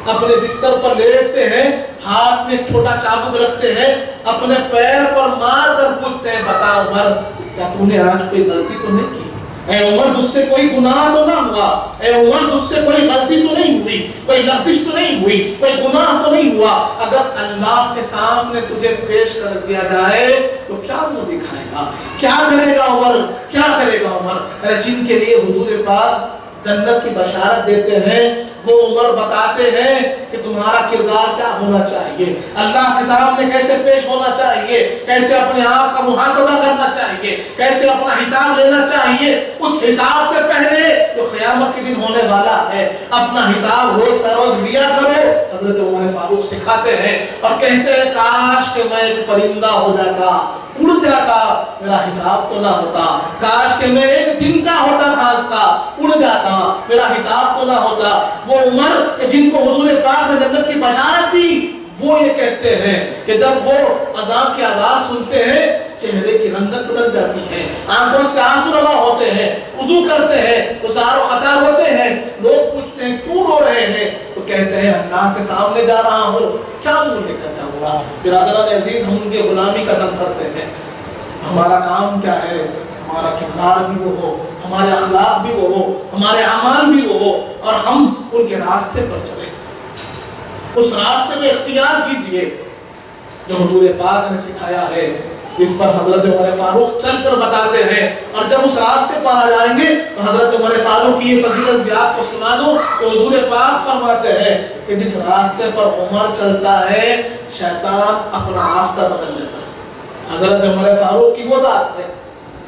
اپنے بستر پر لیٹتے ہیں, ہاتھ میں چھوٹا چابک رکھتے ہیں, اپنے پیر پر مار کر پوچھتے ہیں بتا عمر کیا تو نے آج کوئی غلطی تو نہیں کی؟ اے عمر تجھ سے کوئی گناہ تو نہ ہوا, اے عمر تجھ سے کوئی غلطی تو نہیں ہوئی, کوئی لغزش تو نہیں ہوئی, کوئی گناہ تو نہیں ہوا. اگر اللہ کے سامنے تجھے پیش کر دیا جائے تو کیا منہ دکھائے گا, کیا کرے گا عمر, کیا کرے گا عمر؟ جن کے لیے حضور پاک جنت کی بشارت دیتے ہیں وہ عمر بتاتے ہیں کہ تمہارا کردار کیا ہونا چاہیے, اللہ کے سامنے کیسے پیش ہونا چاہیے, کیسے اپنے آپ کا محاسبہ کرنا چاہیے, کیسے اپنا حساب لینا چاہیے. اس حساب سے پہلے جو قیامت کے دن ہونے والا ہے اپنا حساب روز کا روز لیا کرو. حضرت عمر فاروق سکھاتے ہیں اور کہتے ہیں کاش کہ میں ایک پرندہ ہو جاتا, اڑ جاتا, میرا حساب تو نہ ہوتا. کاش کہ میں ایک تنکا ہوتا گھاس کا, اڑ جاتا, میرا حساب تو نہ ہوتا. وہ عمر کہ جن کو حضور پاک نے جنت کی بشارت دی, وہ یہ کہتے ہیں کہ جب وہ اذان کی آواز سنتے ہیں چہرے کی رنگت بدل جاتی ہے, آنکھوں سے آنسو روا ہوتے ہیں, وضو کرتے ہیں, گزار و خطار ہوتے ہیں. لوگ پوچھتے ہیں کیوں رو رہے ہیں, تو کہتے ہیں اللہ کے سامنے جا رہا ہوں, کیا منہ لے کر جاؤں گا. برادران عزیز, ہم ان کی غلامی کا دم کرتے ہیں. ہمارا کام کیا ہے, ہمارا کردار بھی وہ ہو, ہمارے اخلاق بھی وہ ہو, ہمارے اعمال بھی وہ ہو, اور ہم ان کے راستے پر چلیں, اس راستے میں اختیار کیجئے جو حضور پاک نے سکھایا ہے, جس پر حضرت عمر فاروق چل کر بتاتے ہیں. اور جب اس راستے پر آ جائیں گے تو حضرت عمر فاروق کی یہ فضیلت بھی آپ کو سنا دوں کہ حضور پاک فرماتے ہیں کہ جس راستے پر عمر چلتا ہے شیطان اپنا راستہ بدل لیتا ہے. حضرت عمر فاروق کی وہ ذات ہے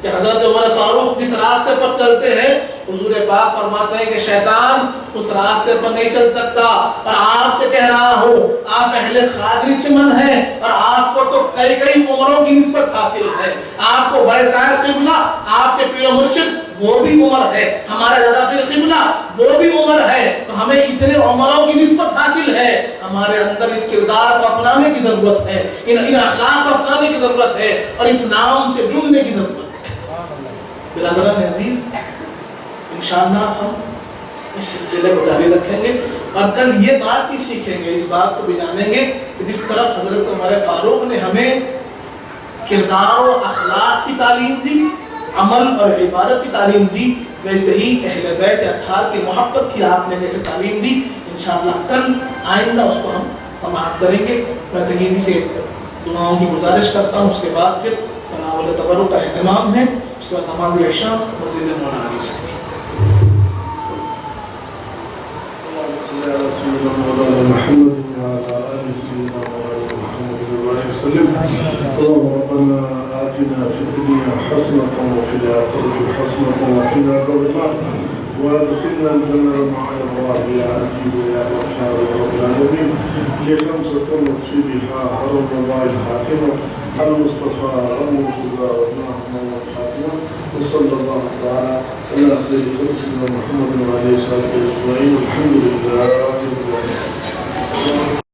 کہ حضرت عمر فاروق جس راستے پر چلتے ہیں حضور پاک فرماتے ہیں کہ شیطان اس راستے پر نہیں چل سکتا. اور آپ سے کہہ رہا ہوں, آپ اہل خاجری چمن ہیں اور آپ کو تو کئی عمروں کی نسبت حاصل ہے. آپ کو بڑے صاحب قبلہ, آپ کے پیر و مرشد وہ بھی عمر ہے، ہمارا دادا پیر قبلہ وہ بھی عمر ہے، تو ہمیں اتنے عمروں کی نسبت حاصل ہے، ہمارے اندر اس کردار کو اپنانے کی ضرورت ہے، ان اخلاق کو اپنانے کی ضرورت ہے اور اس نام سے جڑنے کی ضرورت ہے۔ برادران عزیز، انشاءاللہ ہم اس سلسلے کو جاری رکھیں گے اور کل یہ بات بھی سیکھیں گے، اس بات کو بھی جانیں گے کہ جس طرف حضرت عمر فاروق نے ہمیں کردار و اخلاق کی تعلیم دی، عمل اور عبادت کی تعلیم دی، ویسے ہی اہل بیت اطہار کی محبت کی آپ نے جیسے تعلیم دی، انشاءاللہ کل آئندہ اس کو ہم سماعت کریں گے۔ میں تجیدی سے دعاؤں کی گزارش کرتا ہوں، اس کے بعد پھر تناول تبرک کا اہتمام ہے، اس کے بعد نماز عشاء مسجد مولانا علی جائیں گے۔ سيدنا مولانا محمد وعلى آل سيدنا مولانا محمد وبارك وسلم. اللهم ربنا آتنا في الدنيا حسنة وفي الآخرة حسنة وقنا عذاب النار وادخلنا الجنة مع الأبرار يا عزيز يا غفار يا رب العالمين. لخمسة نطفي بها حرم الله الحاكمة المصطفى المرتضى وابنهم والفاطمة، وصلى الله تعالى على خير خلق سيدنا محمد وعلى آله وصحبه أجمعين، والحمد لله رب العالمين.